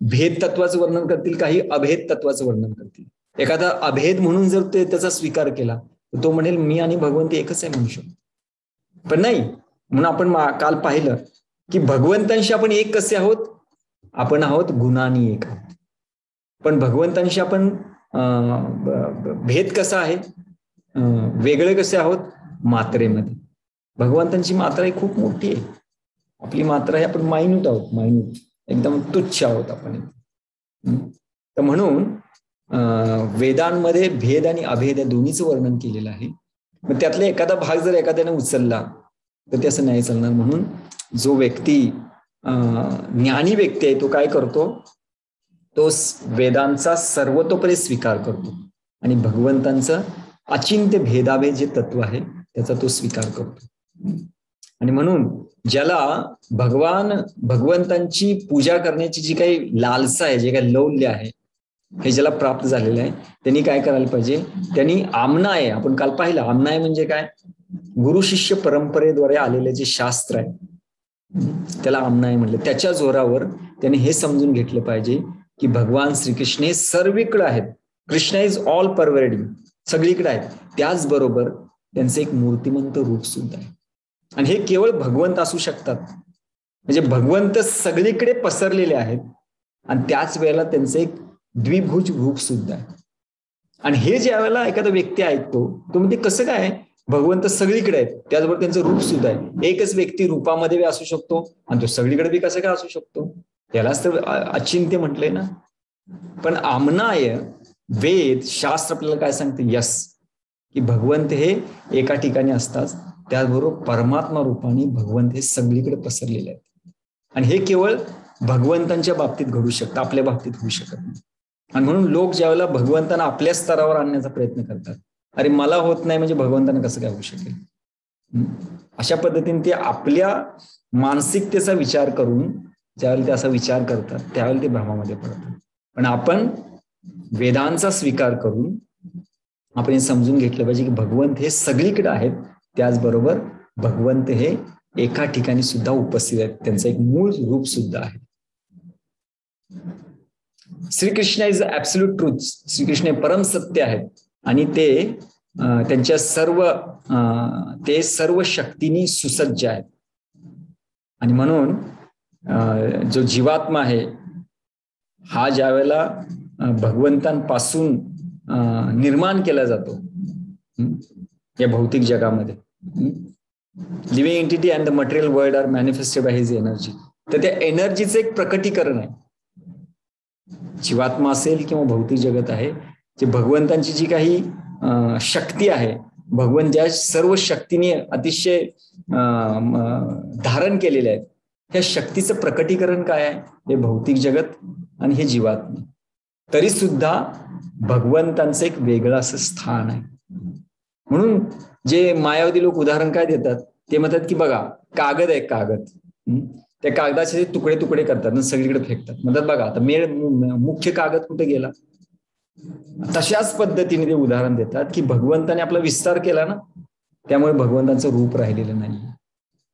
भेद तत्वाचं वर्णन करतील, काही अभेद तत्वाचं वर्णन करतील. एखादा अभेद म्हणून जर त्याचा स्वीकार केला तर तो म्हणेल मी आणि भगवंत एकच आहे म्हणू शकतो. पण नाही, म्हणून आपण काल पाहिलं की भगवंतांशी आपण एक कसे आहोत, आपण आहोत गुणांनी एक आहोत. पण भगवंतांशी आपण भेद कसा आहे, वेगळे कसे आहोत, मात्रेमध्ये. भगवंतांची मात्रा ही खूप मोठी आहे, आपली मात्रा ही आपण मायन्यूट आहोत, मायन्यूट एकदम तुच्छ आहोत आपण. तर म्हणून वेदांमध्ये भेद आणि अभेद या दोन्हीचं वर्णन केलेलं आहे. मग त्यातला एखादा भाग जर एखाद्याने उचलला तर ते असं नाही चालणार. म्हणून जो व्यक्ती ज्ञानी व्यक्ती आहे तो काय करतो, तो वेदांचा सर्वतोपरी स्वीकार करतो आणि भगवंतांचं अचिंत्य भेदाभेद जे तत्व आहे त्याचा तो स्वीकार करतो. आणि म्हणून ज्याला भगवंतांची पूजा करण्याची जी काही लालसा आहे, जे काही लौल्य आहे, हे ज्याला प्राप्त झालेलं आहे, त्यांनी काय करायला पाहिजे, त्यांनी आमनाय, आपण काल पाहिलं आमनाय म्हणजे काय, गुरु शिष्य परंपरेद्वारे आलेले जे शास्त्र आहे त्याला आमनाय म्हणलं. त्याच्या जोरावर त्यांनी हे समजून घेतलं पाहिजे की भगवान श्रीकृष्ण हे सर्वीकडे आहेत. कृष्ण इज ऑल परवेडिंग, सगळीकडे आहेत. त्याचबरोबर त्यांचं एक मूर्तिमंत रूप सुद्धा आहे आणि हे केवळ भगवंत असू शकतात. म्हणजे भगवंत सगळीकडे पसरलेले आहेत आणि त्याच वेळेला त्यांचं एक द्विभुज रूप सुद्धा आहे. आणि हे ज्या वेळेला एखादा व्यक्ती ऐकतो तो म्हणजे कसं काय, भगवंत सगळीकडे आहेत, त्याचबरोबर त्यांचं रूप सुद्धा आहे. एकच व्यक्ती रूपामध्ये असू शकतो आणि तो सगळीकडे बी कसं काय असू शकतो, त्यालाच तर अचिंत्य म्हटलंय ना. पण आमनाय वेद शास्त्र आपल्याला काय सांगते, यस, की भगवंत हे एका ठिकाणी असतात, त्याचबरोबर परमात्मा रूपाने भगवंत हे सगळीकडे पसरलेले आहेत. आणि हे केवळ भगवंतांच्या बाबतीत घडू शकतं, आपल्या बाबतीत होऊ शकत नाही. आणि म्हणून लोक ज्यावेळेला भगवंतांना आपल्या स्तरावर आणण्याचा प्रयत्न करतात, अरे मला होत नाही म्हणजे भगवंतांना कसं काय होऊ शकेल, अशा पद्धतीने ते आपल्या मानसिकतेचा विचार करून ज्यावेळेला ते असा विचार करतात त्यावेळेला ते भ्रमामध्ये पडतात. पण आपण वेदांचा स्वीकार करून आपण हे समजून घेतलं पाहिजे की भगवंत हे सगळीकडे आहेत, त्याचबरोबर भगवंत हे एका ठिकाणी सुद्धा उपस्थित आहेत, त्यांचं एक मूळ रूप सुद्धा आहे. Shrikrishna is absolute truth, Shrikrishna हे परम सत्य आहेत आणि ते त्यांच्या सर्व शक्तींनी सुसज्ज आहेत. आणि म्हणून जो जीवात्मा आहे हा ज्या वेळेला भगवंतांपासून निर्माण केला जातो या भौतिक जगामध्ये, living entity and the material world are manifested by his energy, तर त्या एनर्जीचं एक प्रकटीकरण आहे. जीवात्मा असेल किंवा भौतिक जगत आहे, जे भगवंतांची जी काही शक्ती आहे, भगवंत ज्या सर्व शक्तीने अतिशय धारण केलेले आहेत, ह्या शक्तीचं प्रकटीकरण काय आहे, हे भौतिक जगत आणि हे जीवात्मा. तरी सुद्धा भगवंतांचं एक वेगळं असं स्थान आहे. म्हणून जे मायावादी लोक उदाहरण काय देतात, ते म्हणतात की बघा कागद आहे, कागद, त्या कागदाचे तुकडे तुकडे करतात आणि सगळीकडे फेकतात. म्हणतात बघा आता मुख्य कागद कुठे गेला. तशाच पद्धतीने ते उदाहरण देतात की भगवंताने आपला विस्तार केला ना, त्यामुळे भगवंतांचं रूप राहिलेलं नाही.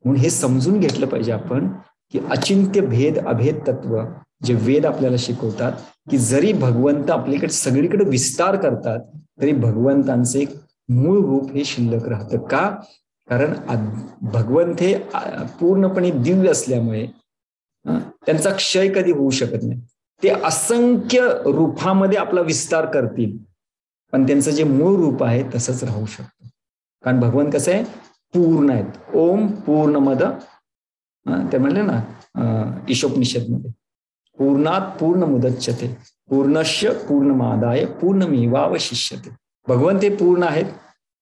म्हणून हे समजून घेतलं पाहिजे आपण की अचिंत्य भेद अभेद तत्व जे वेद आपल्याला शिकवतात, की जरी भगवंत आपल्याकडे सगळीकडे विस्तार करतात तरी भगवंतांचे एक मूळ रूप हे शिल्लक राहतं. का? कारण भगवंत हे पूर्णपणे दिव्य असल्यामुळे त्यांचा क्षय कधी होऊ शकत नाही. ते असंख्य रूपामध्ये आपला विस्तार करतील पण त्यांचं जे मूळ रूप आहे तसंच राहू शकतं. कारण भगवंत कसं आहे, पूर्ण आहेत. ओम पूर्णमद ते म्हणले ना ईशोपनिषदमध्ये, पूर्णात पूर्ण मुदच्यते पूर्णस्य पूर्णमादाय पूर्णमेवावशिष्यते. भगवंत हे पूर्ण आहेत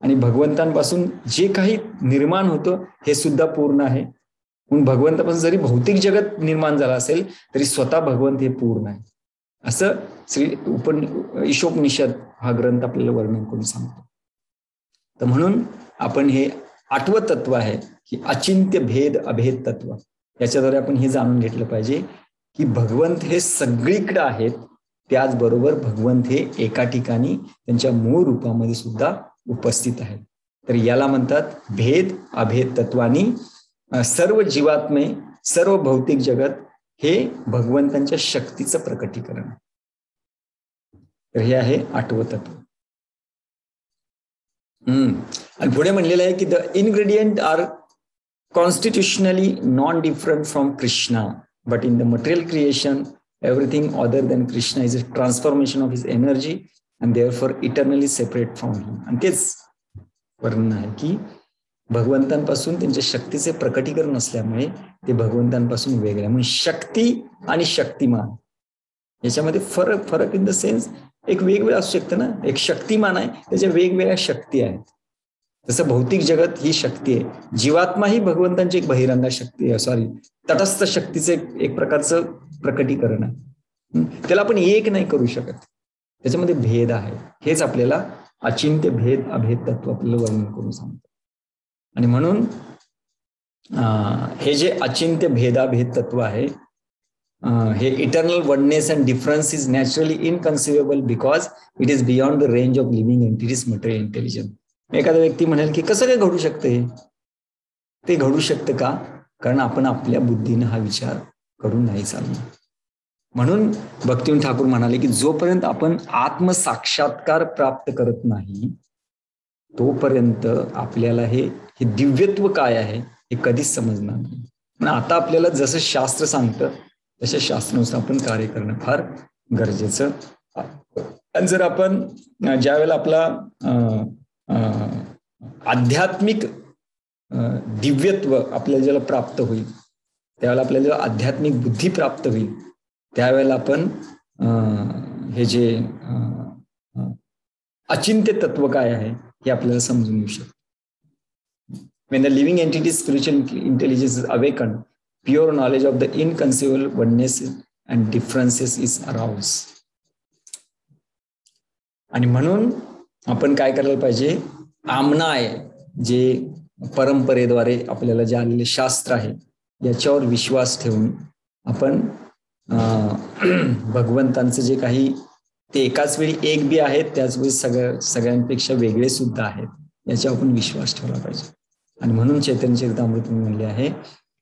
आणि भगवंतांपासून जे काही निर्माण होतं हे सुद्धा पूर्ण आहे. म्हणून भगवंतापासून जरी भौतिक जगत निर्माण झालं असेल तरी स्वतः भगवंत हे पूर्ण आहे, असं ईशोपनिषद हा ग्रंथ आपल्याला वर्णन करून सांगतो. तर म्हणून आपण हे 8वं तत्व आहे की अचिंत्य भेद अभेद तत्व. याच्याद्वारे आपण हे जाणून घेतलं पाहिजे की भगवंत हे सगळीकडे आहेत, त्याचबरोबर भगवंत हे एका ठिकाणी त्यांच्या मूळ रूपामध्ये सुद्धा उपस्थित आहेत. तर याला म्हणतात भेद अभेद तत्वानी सर्व जीवात्मे सर्व भौतिक जगत हे भगवंतांच्या शक्तीचं प्रकटीकरण. तर हे आहे 8वं तत्व. आणि पुढे म्हणलेलं आहे की the ingredient are constitutionally non different from Krishna, but in the material creation everything other than Krishna is a transformation of his energy and therefore eternally separate from him. आणि तेच वर्णन आहे की भगवंतांपासून त्यांच्या शक्तीचे प्रकटीकरण असल्यामुळे ते भगवंतांपासून वेगळे. म्हणजे शक्ती आणि शक्तिमान याच्यामध्ये फरक इन द सेन्स एक वेगवेगळं असू शकतं ना. एक शक्तिमान आहे, त्याच्या वेगवेगळ्या शक्ती आहेत. जसं भौतिक जगत ही शक्ती आहे, जीवात्मा ही भगवंतांची एक बहिरंगा शक्ती आहे, तटस्थ शक्तीचे एक प्रकारचं प्रकटीकरण आहे. त्याला आपण एक नाही करू शकत, त्याच्यामध्ये भेद आहे. हेच आपल्याला अचिंत्य भेद अभेद तत्व आपल्याला वर्णन करून सांगतं. आणि म्हणून हे जे अचिंत्य भेदाभेद तत्व आहे हे eternal oneness and difference is naturally inconceivable because it is beyond the range of living entities material intelligence. एखादा व्यक्ती म्हणेल की कसं काय घडू शकते, ते घडू शकतं का? कारण आपण आपल्या बुद्धीने हा विचार करून नाही चालणार. म्हणून भक्तिविनोद ठाकूर म्हणाले की जोपर्यंत आपण आत्मसाक्षात्कार प्राप्त करत नाही तोपर्यंत आपल्याला हे दिव्यत्व काय आहे हे कधीच समजणार नाही. पण आता आपल्याला जसं शास्त्र सांगतं तशा शास्त्रानुसार आपण कार्य करणं फार गरजेचं आहे. आणि जर आपण ज्या वेळेला आपला आध्यात्मिक दिव्यत्व आपल्याला ज्याला प्राप्त होईल, त्यावेळेला आपल्याला जेव्हा आध्यात्मिक बुद्धी प्राप्त होईल त्यावेळेला आपण हे जे अचिंत्य तत्व काय आहे हे आपल्याला समजून येऊ शकतं. When the living entity's spiritual intelligence is awakened, pure knowledge of the inconceivable oneness and differences is aroused. आणि म्हणून आपण काय करायला पाहिजे, आमनाय जे परंपरेद्वारे आपल्याला जे आलेले शास्त्र आहे याच्यावर विश्वास ठेवून आपण भगवंतांचं जे काही ते एकाच वेळी एक बी आहेत त्याच वेळी सगळ्यांपेक्षा वेगळे सुद्धा आहेत याच्यावर आपण विश्वास ठेवला पाहिजे. आणि म्हणून चैतन्य चरितामृत म्हणले आहे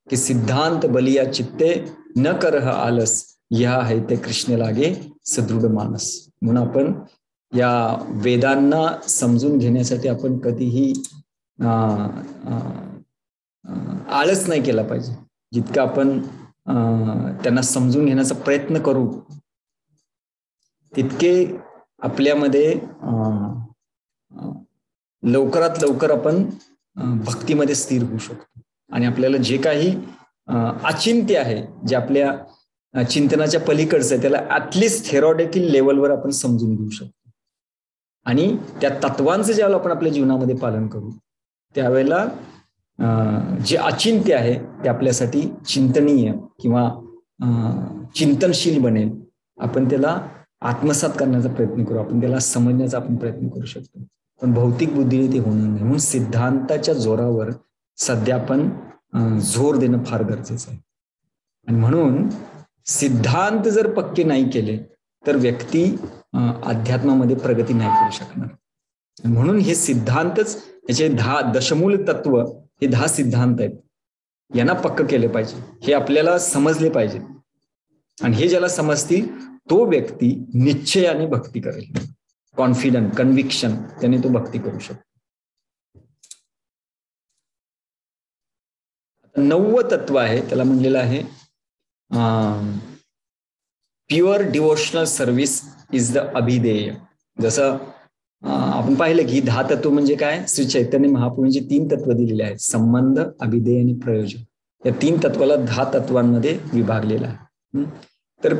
की सिद्धांत बलिया चित्ते न करह आलस, या आहे ते कृष्ण लागे सदृढ मानस. म्हणून आपण या वेदांना समजून घेण्यासाठी आपण कधीही आळस नाही केला पाहिजे. जितकं आपण त्यांना समजून घेण्याचा प्रयत्न करू तितके आपल्यामध्ये लवकरात लवकर आपण भक्तीमध्ये स्थिर होऊ शकतो. आणि आपल्याला जे काही अचिंत्य आहे, जे आपल्या चिंतनाच्या पलीकडचं आहे, त्याला ऍटलिस्ट थेरॉटिकल लेवलवर आपण समजून घेऊ शकतो. आणि त्या तत्वांचं ज्यावेळेला आपण आपल्या जीवनामध्ये पालन करू त्यावेळेला जे अचिंत्य आहे ते आपल्यासाठी चिंतनीय किंवा चिंतनशील बनेल. आपण त्याला आत्मसात करण्याचा प्रयत्न करू, आपण त्याला समजण्याचा आपण प्रयत्न करू शकतो. पण भौतिक बुद्धीने ते होणार नाही. म्हणून सिद्धांताच्या जोरावर सध्या आपण जोर देणं फार गरजेचं आहे. आणि म्हणून सिद्धांत जर पक्के नाही केले तर व्यक्ती अध्यात्मामध्ये प्रगती नाही करू शकणार. म्हणून हे सिद्धांतच, याचे 10 दशमूल तत्व हे 10 सिद्धांत आहेत, यांना पक्क केले पाहिजे. हे आपल्याला समजले पाहिजे. आणि हे ज्याला समजतील तो व्यक्ती निश्चयाने भक्ती करेल. कॉन्फिडंट, कन्व्हिक्शन, त्याने तो भक्ती करू शकतो. 9वं तत्व आहे, त्याला म्हणलेलं आहे pure devotional service is the अभिधेय. जसं आपण पाहिलं की 10 तत्व म्हणजे काय, श्री चैतन्य महाप्रभूंचे 3 तत्व दिलेले आहेत, संबंध, अभिधेय आणि प्रयोजन. या 3 तत्वाला 10 तत्वांमध्ये विभागलेलं आहे. तर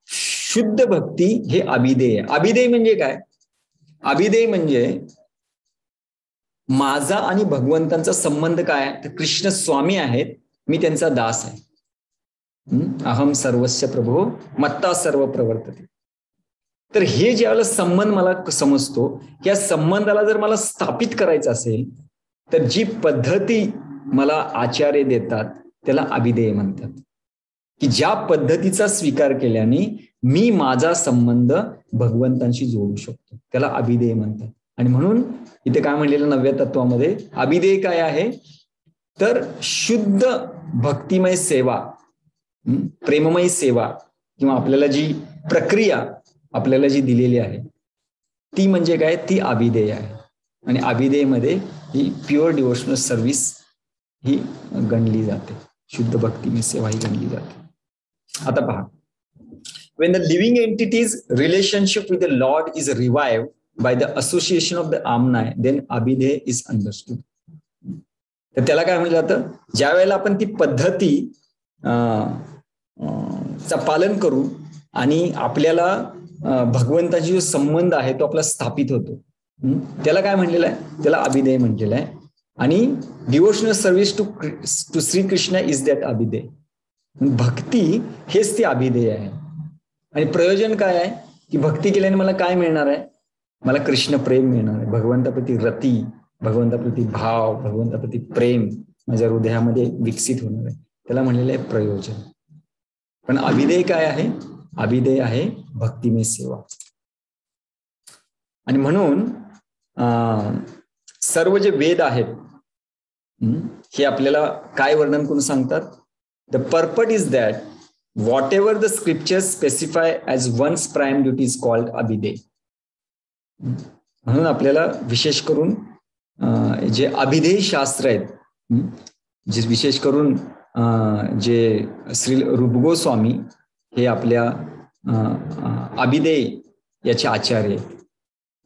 शुद्ध भक्ती हे अभिधेय. अभिधेय म्हणजे काय? अभिधेय म्हणजे माझा आणि भगवंतांचा संबंध काय आहे? तर कृष्ण स्वामी आहेत, मी त्यांचा दास आहे. अहम सर्वस्य प्रभो मत्ता सर्व प्रवर्तते. तर हे ज्यावेळेला संबंध मला समजतो, या संबंधाला जर मला स्थापित करायचं असेल तर जी पद्धती मला आचार्य देतात त्याला अभिधेय म्हणतात. की ज्या पद्धतीचा स्वीकार केल्याने मी माझा संबंध भगवंतांशी जोडू शकतो त्याला अभिधेय म्हणतात. आणि म्हणून इथे काय म्हणलेलं 9व्या तत्वामध्ये अभिधेय काय आहे? तर शुद्ध भक्तिमय सेवा, प्रेममय सेवा किंवा आपल्याला जी प्रक्रिया आपल्याला जी दिलेली आहे ती म्हणजे काय? ती अभिधेय आहे. आणि अभिधेयमध्ये ही प्युअर डिव्होशनल सर्व्हिस ही गणली जाते, शुद्ध भक्तिमय सेवा ही गणली जाते. आता पहा, when the living entity's relationship with the Lord is revived by the association of the Amnai, then abhideya is understood. तर त्याला काय म्हटलं जातं? ज्या वेळेला आपण ती पद्धती चा पालन करू आणि आपल्याला भगवंताची जो संबंध आहे तो आपला स्थापित होतो, त्याला काय म्हणलेलं आहे? त्याला अभिधेय म्हटलेलं आहे. आणि devotional service to Shrikrishna is that अभिधेय. भक्ती हेच ती अभिधेय आहे. आणि प्रयोजन काय आहे? की भक्ती केल्याने मला काय मिळणार आहे? मला कृष्ण प्रेम मिळणार आहे, भगवंताप्रती रती, भगवंताप्रती भाव, भगवंताप्रती प्रेम माझ्या हृदयामध्ये विकसित होणार आहे. त्याला म्हणलेलं आहे प्रयोजन. पण अभिधेय काय आहे? अभिधेय आहे भक्तिमय सेवा. आणि म्हणून सर्व जे वेद आहेत हे आपल्याला काय वर्णन करून सांगतात? The purport is that whatever the scriptures specify as one's prime duty is called अभिधेय. म्हणून आपल्याला विशेष करून जे अभिधेय शास्त्र आहेत, जे विशेष करून जे श्री रूप गोस्वामी हे आपल्या अभिधेय याचे आचार्य आहेत.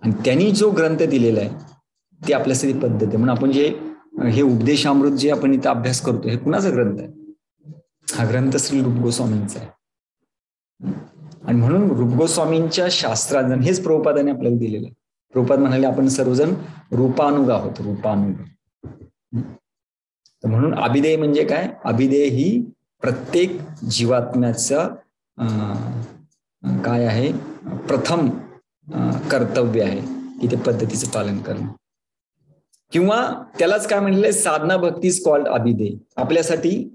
आणि त्यांनी जो ग्रंथ दिलेला आहे ते आपल्यासाठी पद्धत आहे. म्हणून आपण जे हे उपदेशामृत जे आपण इथं अभ्यास करतो हे कुणाचा ग्रंथ आहे? हा ग्रंथ श्री रूप गोस्वामींचा आहे. आणि म्हणून रूप गोस्वामींच्या शास्त्रात हेच प्रभुपादाने आपल्याला दिलेलं आहे. प्रभुपाद म्हणाले आपण सर्वजण रूपानुग आहोत, रूपानुग. तर म्हणून अभिधेय म्हणजे काय? अभिधेय ही प्रत्येक जीवात्म्याचं काय आहे? प्रथम कर्तव्य आहे की ते पद्धतीचं पालन करणं. किंवा त्यालाच काय म्हणलेलं आहे? साधना भक्ती इज कॉल्ड अभिधेय. आपल्यासाठी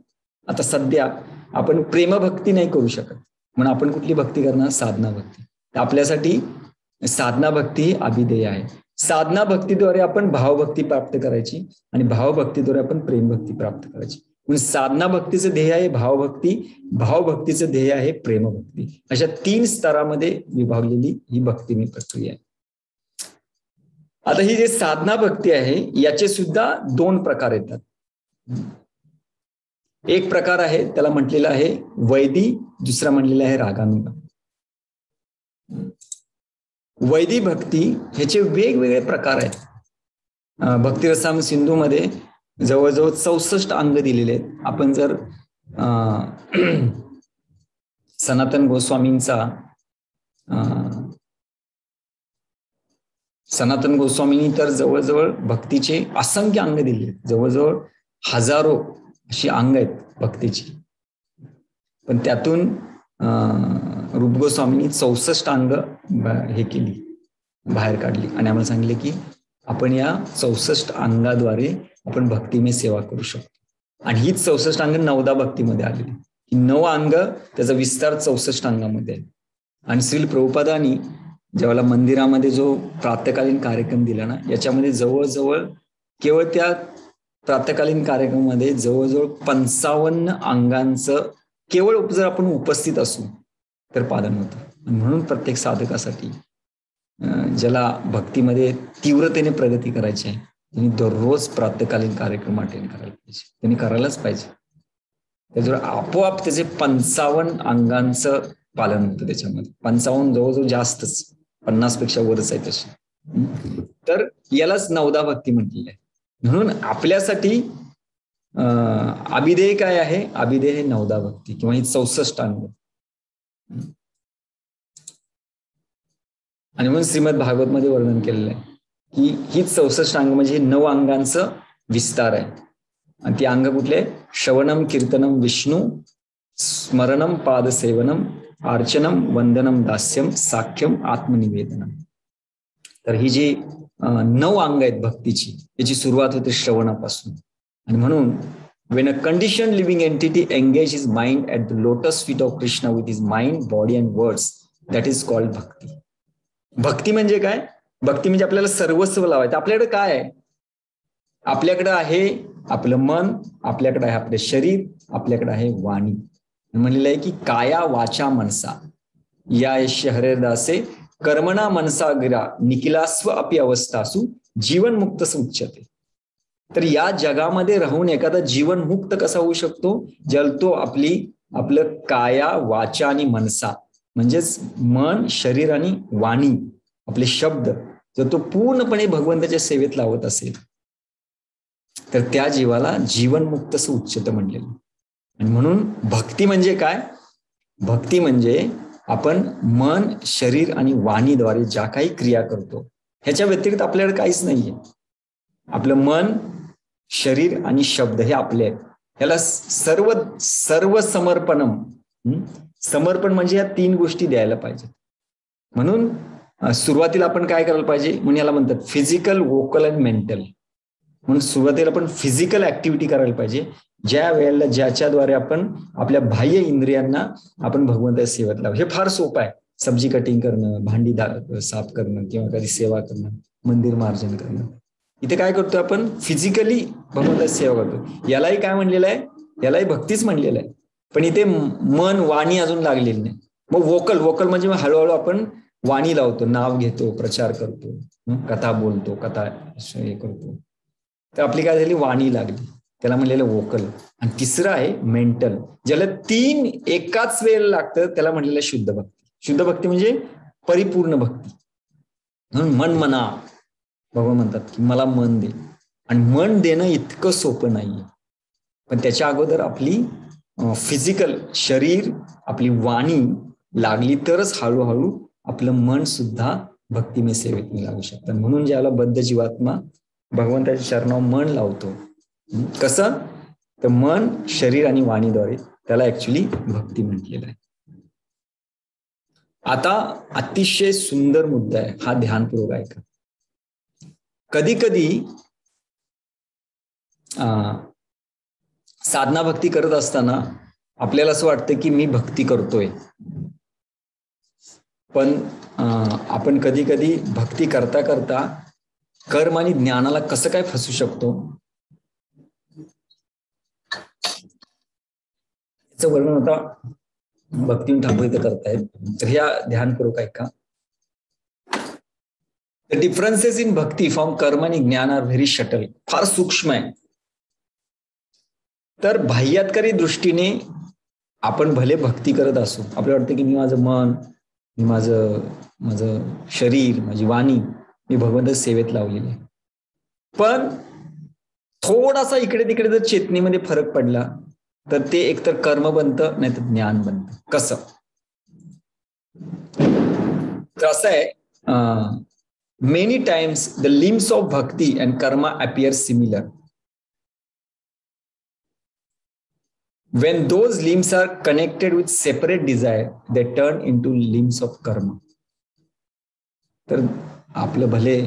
आता सध्या आपण प्रेमभक्ती नाही करू शकत, म्हणून आपण कुठली भक्ती करणार? साधना भक्ती. तर आपल्यासाठी साधना भक्ती ही अभिधेय आहे. साधना भक्तीद्वारे आपण भावभक्ती प्राप्त करायची आणि भावभक्तीद्वारे आपण प्रेमभक्ती प्राप्त करायची. म्हणून साधना भक्तीचं ध्येय आहे भावभक्ती, भावभक्तीचं ध्येय आहे प्रेमभक्ती. अशा 3 स्तरामध्ये विभागलेली ही भक्तिमय प्रक्रिया आहे. आता ही जे साधना भक्ती आहे याचे सुद्धा 2 प्रकार येतात. एक प्रकार आहे त्याला म्हटलेला आहे वैदी, दुसरा म्हणलेला आहे रागानुगा. वैदी भक्ती ह्याचे वेगवेगळे प्रकार आहेत. भक्तिरसाम सिंधूमध्ये जवळजवळ 64 अंग दिलेले आहेत. आपण जर सनातन गोस्वामींनी तर जवळजवळ भक्तीचे असंख्य अंग दिले, जवळजवळ हजारो अशी अंग आहेत भक्तीची. पण त्यातून रूप गोस्वामींनी 64 अंग हे केली, बाहेर काढली आणि आम्हाला सांगितले की आपण या 64 अंगाद्वारे आपण भक्तिमय सेवा करू शकतो. आणि हीच 64 अंग 9दा भक्तीमध्ये आलेली. ही 9 अंग त्याचा विस्तार 64 अंगामध्ये आहे. आणि श्रील प्रभुपादांनी ज्यावेळेला मंदिरामध्ये जो प्रातःकालीन कार्यक्रम दिला ना, याच्यामध्ये जवळजवळ केवळ त्या प्रातःकालीन कार्यक्रमामध्ये जवळजवळ 55 अंगांचं केवळ जर आपण उपस्थित असू तर पालन होतं. म्हणून प्रत्येक साधकासाठी ज्याला भक्तीमध्ये तीव्रतेने प्रगती करायची आहे त्यांनी दररोज प्रातःकालीन कार्यक्रम अटेंड करायला पाहिजे, त्यांनी करायलाच पाहिजे. त्याच्यावर आपोआप त्याचे 55 अंगांचं पालन होतं. त्याच्यामध्ये 55 जवळजवळ जास्तच, 50 पेक्षा वरच आहे तशी. तर यालाच 9दा भक्ती म्हटलेली आहे. म्हणून आपल्यासाठी अभिधेय काय आहे? अभिधेय हे 9दा भक्ती किंवा ही 64 अंग. आणि म्हणून श्रीमद भागवत मध्ये वर्णन केलेलं आहे की ही 64 अंग म्हणजे 9 अंगांचं विस्तार आहे. आणि ती अंग कुठले? श्रवणम, कीर्तनम, विष्णू, स्मरणम, पादसेवनम, अर्चनम, वंदनम, दास्यम, साख्यम, आत्मनिवेदनम. तर ही जी 9 अंग आहेत भक्तीची, याची सुरुवात होते श्रवणापासून. आणि म्हणून when a conditioned living entity engages his mind at the lotus feet of Krishna with his mind, body and words, that is called bhakti. भक्ती म्हणजे काय? भक्ती म्हणजे आपल्याला सर्वस्व लावायचं. आपल्याकडे काय आहे? आपल्याकडे आहे आपलं मन, आपल्याकडे आहे आपले शरीर, आपल्याकडे आहे वाणी. म्हणलेलं आहे की काया वाचा मनसा या हरेदासे कर्मणा मनसा गिरा निखिलास्व अपि अवस्थासु जीवन मुक्त उच्यते. तर या जगामध्ये राहून एखादा जीवनमुक्त कसा होऊ शकतो? जर तो आपलं काया वाचा आणि मनसा म्हणजेच मन, शरीर आणि वाणी, आपले शब्द जर तो पूर्णपणे भगवंताच्या सेवेत लावत असेल तर त्या जीवाला जीवनमुक्त उच्यते म्हणलेलं. आणि म्हणून भक्ती म्हणजे काय? भक्ती म्हणजे आपण मन, शरीर आणि वाणीद्वारे ज्या काही क्रिया करतो ह्याच्या व्यतिरिक्त आपल्याकडे काहीच नाहीये. आपलं मन, शरीर आणि शब्द हे आपले आहेत. ह्याला सर्व समर्पणम, समर्पण म्हणजे या 3 गोष्टी द्यायला पाहिजेत. म्हणून सुरुवातीला आपण काय करायला पाहिजे? म्हणून याला म्हणतात फिजिकल, वोकल आणि मेंटल. म्हणून सुरुवातीला आपण फिजिकल ऍक्टिव्हिटी करायला पाहिजे, ज्या वेळेला ज्याच्याद्वारे आपण आपल्या बाह्य इंद्रियांना आपण भगवंताच्या सेवेत लावू. हे फार सोपं आहे. सब्जी कटिंग करणं, भांडी साफ करणं किंवा कधी सेवा करणं, मंदिर मार्जन करणं. इथे काय करतोय आपण? फिजिकली भगवंताची सेवा करतो. यालाही काय म्हणलेलं आहे? यालाही भक्तीच म्हणलेलं आहे. पण इथे मन, वाणी अजून लागलेली नाही. मग वोकल म्हणजे हळूहळू आपण वाणी लावतो, नाव घेतो, प्रचार करतो, कथा बोलतो, कथा हे करतो. तर आपली काय झाली? वाणी लागली. त्याला म्हणलेलं वोकल. आणि तिसरं आहे मेंटल, ज्याला 3 एकाच वेळेला लागतं, त्याला म्हणलेलं शुद्ध भक्ती. शुद्ध भक्ती म्हणजे परिपूर्ण भक्ती. म्हणून मन म्हणा, भगवान म्हणतात की मला मन दे. आणि मन देणं इतकं सोपं नाहीये. पण त्याच्या अगोदर आपली फिजिकल शरीर, आपली वाणी लागली तरच हळूहळू आपलं मन सुद्धा भक्तिमय सेवेत लागू शकतं. म्हणून ज्याला बद्ध जीवात्मा भगवंताच्या चरणावर मन लावतो, कसं? तर मन, शरीर आणि वाणीद्वारे, त्याला ऍक्च्युली भक्ती म्हटलेलं आहे. आता अतिशय सुंदर मुद्दा आहे हा, ध्यानपूर्वक ऐका. कधी कधी साधना भक्ती करत असताना आपल्याला असं वाटतं की मी भक्ती करतोय, पण आपण कधी कधी भक्ती करता करता कर्म आणि ज्ञानाला कसं काय फसू शकतो याचं वर्णन होता भक्ती ठाकूर इथे करतायत. तर ह्या ध्यानपूर्वक ऐका. The differences in bhakti from कर्म आणि ज्ञान आर व्हेरी शटल. फार सूक्ष्म आहे. तर बाह्यात्कारी दृष्टीने आपण भले भक्ती करत असू, आपल्याला वाटतं की मी माझं मन, मी माझं शरीर, माझी वाणी मी भगवंताच्या सेवेत लावलेली आहे. पण थोडासा इकडे तिकडे जर चेतनेमध्ये फरक पडला तर ते एकतर कर्म बनतं, नाही तर ज्ञान बनतं. कसं? तर असं आहे, many times the limbs of bhakti and karma appear similar. When those limbs are connected with separate desire, they turn into limbs of karma. तर आपलं भले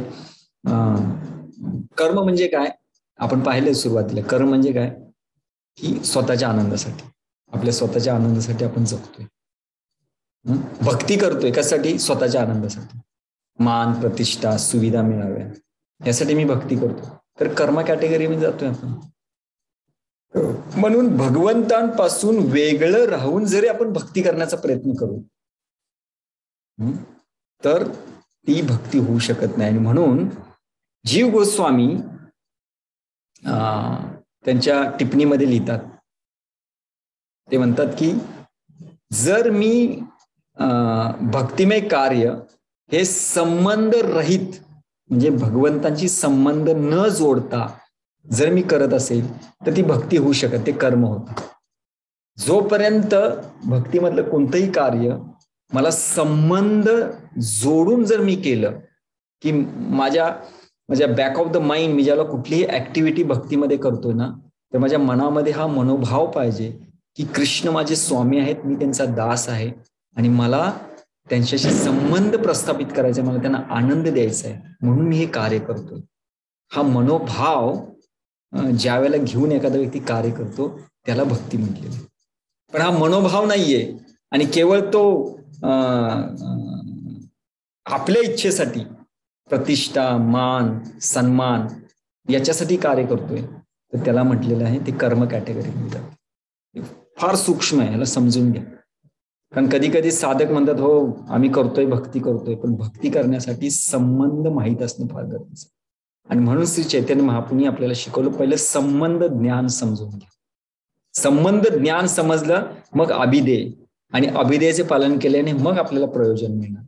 कर्म म्हणजे काय आपण पाहिलं सुरुवातीला. कर्म म्हणजे काय की स्वतःच्या आनंदासाठी, आपल्या स्वतःच्या आनंदासाठी आपण जगतोय. भक्ती करतोय कशासाठी? स्वतःच्या आनंदासाठी, मान, प्रतिष्ठा, सुविधा मिळाव्या यासाठी मी भक्ती करतो. तर कर्म कॅटेगरीमध्ये जातोय आपण. म्हणून भगवंतांपासून वेगळं राहून जरी आपण भक्ती करण्याचा प्रयत्न करू तर ती भक्ती होऊ शकत नाही. आणि म्हणून जीव गोस्वामी त्यांच्या टिप्पणीमध्ये लिहितात, ते म्हणतात की जर मी भक्तिमय कार्य हे संबंध रहित म्हणजे भगवंतांची संबंध न जोडता जर मी करत असेल तर ती भक्ती होऊ शकत, ते कर्म होतं. जोपर्यंत भक्तीमधलं कोणतंही कार्य मला संबंध जोडून जर मी केलं की माझ्या बॅक ऑफ द माइंड मी ज्याला कुठलीही ऍक्टिव्हिटी भक्तीमध्ये करतोय ना, तर माझ्या मनामध्ये हा मनोभाव पाहिजे की कृष्ण माझे स्वामी आहेत, मी त्यांचा दास आहे आणि मला त्यांच्याशी संबंध प्रस्थापित करायचा, मला त्यांना आनंद द्यायचा आहे, म्हणून मी हे कार्य करतोय. हा मनोभाव ज्या वेळेला घेऊन एखादा व्यक्ती कार्य करतो त्याला भक्ती म्हटलेली. पण हा मनोभाव नाहीये आणि केवळ तो आपल्या इच्छेसाठी प्रतिष्ठा, मान, सन्मान याच्यासाठी कार्य करतोय, तर त्याला म्हटलेलं आहे ते कर्म कॅटेगरी म्हणतात. फार सूक्ष्म आहे, याला समजून घ्या. कारण कधी कधी साधक म्हणतात हो आम्ही करतोय, भक्ती करतोय, पण भक्ती करण्यासाठी संबंध माहीत असणं फार गरजेचं. आणि म्हणून श्री चैतन्य महाप्रभूंनी आपल्याला शिकवलं, पहिलं संबंध ज्ञान समजून घ्या. संबंध ज्ञान समजलं मग अभिधेय, आणि अभिधेयाचे पालन केल्याने मग आपल्याला प्रयोजन मिळणार.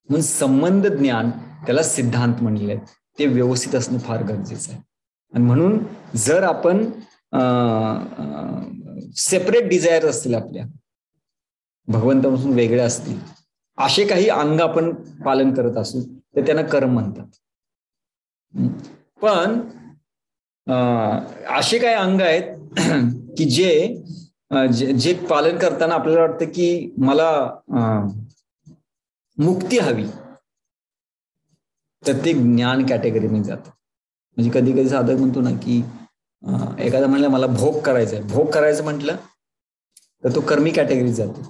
म्हणून संबंध ज्ञान त्याला सिद्धांत म्हणले, ते व्यवस्थित असणं फार गरजेचं आहे. आणि म्हणून जर आपण सेपरेट डिझायर असतील आपल्या, भगवंतापासून वेगळ्या असतील, असे काही अंग आपण पालन करत असू तर त्यांना कर्म म्हणतात. पण असे काही अंग आहेत की जे पालन करताना आपल्याला वाटतं की मला मुक्ती हवी, तर ते ज्ञान कॅटेगरीने जातं. म्हणजे कधी कधी साधक म्हणतो ना की एखादा म्हणलं मला भोग करायचा आहे, भोग करायचं म्हटलं तर तो कर्मी कॅटेगरीत जातो.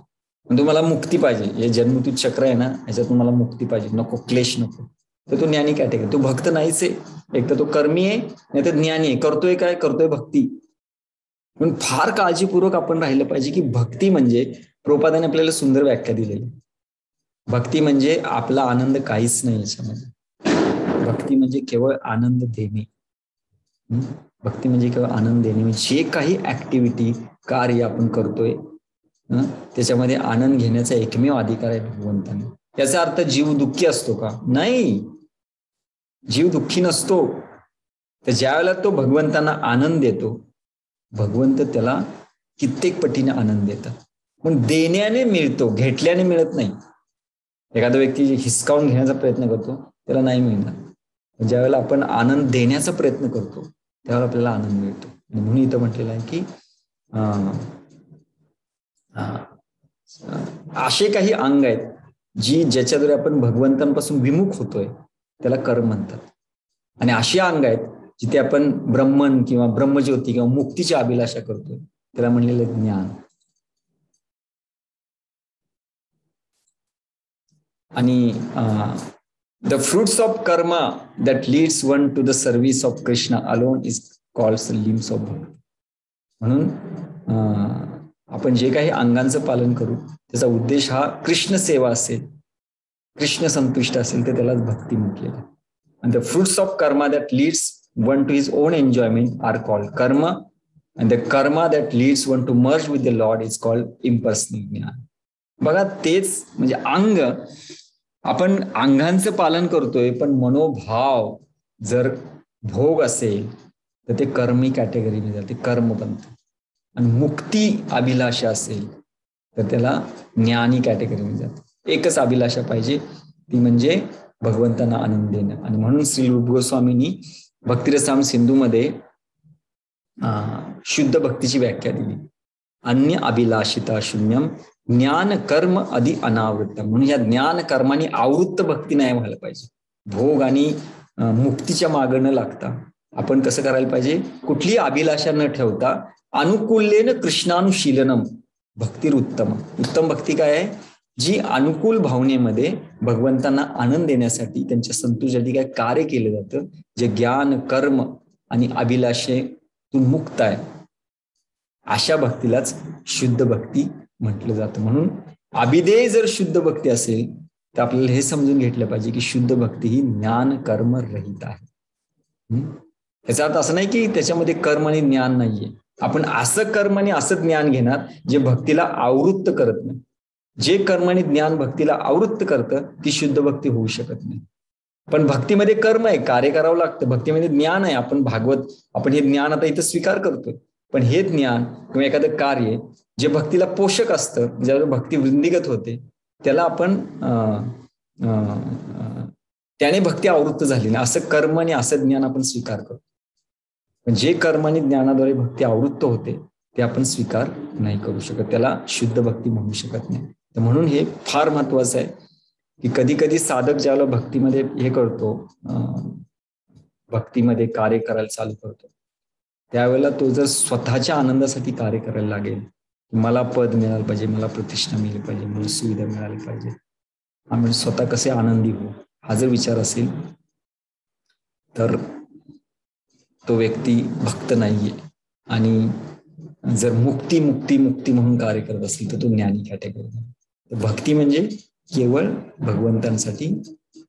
म्हणजे मला मुक्ती पाहिजे, हे जन्ममृत्यू चक्र आहे ना, ह्याच्यातून मला मुक्ती पाहिजे, नको क्लेश नको, तर तो ज्ञानी कॅटेगरी. तो भक्त नाहीच आहे, एक तर तो कर्मी आहे नाही तर ज्ञानी आहे. करतोय काय? करतोय भक्ती. पण फार काळजीपूर्वक आपण राहिलं पाहिजे की भक्ती म्हणजे, प्रभुपादाने आपल्याला सुंदर व्याख्या दिलेली, भक्ती म्हणजे आपला आनंद काहीच नाही याच्यामध्ये. भक्ती म्हणजे केवळ आनंद देणे. भक्ती म्हणजे केवळ आनंद देणे. जे काही ऍक्टिव्हिटी कार्य आपण करतोय त्याच्यामध्ये आनंद घेण्याचा एकमेव अधिकार आहे भगवंताने. याचा अर्थ जीव दुःखी असतो का? नाही, जीव दुःखी नसतो. तर ज्या वेळेला तो भगवंतांना आनंद देतो, भगवंत त्याला कित्येक पटीने आनंद देतात. पण देण्याने मिळतो, घेतल्याने मिळत नाही. एखादा व्यक्ती हिसकावून घेण्याचा प्रयत्न करतो त्याला नाही मिळणार. ज्या वेळेला आपण आनंद देण्याचा प्रयत्न करतो त्यावेळेला आपल्याला आनंद मिळतो. म्हणून इथं म्हटलेलं आहे की असे काही अंग आहेत ज्याच्याद्वारे आपण भगवंतांपासून विमुख होतोय त्याला कर्म म्हणतात. आणि अशी अंग आहेत जिथे आपण ब्रह्मन किंवा ब्रह्मज्योती किंवा मुक्तीची अभिलाषा करतोय त्याला म्हणलेलं ज्ञान. आणि the fruits of karma that leads one to the service of Krishna alone is called limbs of bhakti. म्हणून आपण जे काही अंगांचं पालन करू त्याचा उद्देश हा कृष्ण सेवा असेल, कृष्ण संतुष्ट असेल, तर त्यालाच भक्ती म्हटलेलं आहे. आणि the fruits of karma that leads one to his own enjoyment are called karma, and the karma that leads one to merge with the lord is called impersonal jnana. बघा, तेच म्हणजे अंग, आपण अंगांचं पालन करतोय पण मनोभाव जर भोग असेल तर ते कर्मी कॅटेगरीमध्ये जाते, कर्म बनतं. आणि मुक्ती अभिलाषा असेल तर त्याला ज्ञानी कॅटेगरीमध्ये जाते. एकच अभिलाषा पाहिजे, ती म्हणजे भगवंतांना आनंद देणं. आणि म्हणून श्री रूप गोस्वामींनी भक्तिरसाम सिंधूमध्ये शुद्ध भक्तीची व्याख्या दिली. अन्य अभिलाषिता शून्यम ज्ञान कर्म अधि अनावृत्तम. म्हणून या ज्ञान कर्माने आवृत्त भक्ती नाही व्हायला पाहिजे. भोग आणि मुक्तीच्या मागं न लागता आपण कसं करायला पाहिजे, कुठलीही अभिलाषा न ठेवता अनुकूल्येन कृष्णानुशीलनम भक्तीर उत्तम. उत्तम भक्ती काय आहे? जी अनुकूल भावनेमध्ये भगवंतांना आनंद देण्यासाठी, त्यांच्या संतुष्टीसाठी काय कार्य केलं जातं, जे ज्ञान कर्म आणि अभिलाषेतून मुक्त आहे, अशा भक्तीलाच शुद्ध भक्ती म्हटलं जातं. म्हणून अभिधेय जर शुद्ध भक्ती असेल तर आपल्याला हे समजून घेतलं पाहिजे की शुद्ध भक्ती ही ज्ञान कर्म रहित आहे. याचा अर्थ असं नाही की त्याच्यामध्ये कर्म आणि ज्ञान नाहीये. आपण असं कर्म आणि असं ज्ञान घेणार जे भक्तीला आवृत्त करत नाही. जे कर्म आणि ज्ञान भक्तीला आवृत्त करतं ती शुद्ध भक्ती होऊ शकत नाही. पण भक्तीमध्ये कर्म आहे, कार्य करावं लागतं. भक्तीमध्ये ज्ञान आहे, आपण हे ज्ञान आता इथं स्वीकार करतोय. पण हे ज्ञान किंवा एखादं कार्य जे भक्तीला पोषक असतं, ज्यावेळेला भक्ती वृद्धिगत होते, त्याला आपण त्याने भक्ती आवृत्त झाली नाही. असं कर्म आणि असं ज्ञान आपण स्वीकार करतो. पण जे कर्म आणि ज्ञानाद्वारे भक्ती आवृत्त होते ते आपण स्वीकार नाही करू शकत, त्याला शुद्ध भक्ती म्हणू शकत नाही. तर म्हणून हे फार महत्वाचं आहे की कधी कधी साधक ज्याला भक्तीमध्ये हे करतो, भक्तीमध्ये कार्य करायला चालू करतो, त्यावेळेला तो जर स्वतःच्या आनंदासाठी कार्य करायला लागेल, मला पद मिळालं पाहिजे, मला प्रतिष्ठा मिळाली पाहिजे, मला सुविधा मिळाली पाहिजे, आम्ही स्वतः कसे आनंदी होऊ, हा जर विचार असेल तर तो व्यक्ती भक्त नाहीये. आणि जर मुक्ती मुक्ती मुक्ती म्हणून कार्य करत असेल तर तो ज्ञानी कॅटेगरी. भक्ती म्हणजे केवळ भगवंतांसाठी,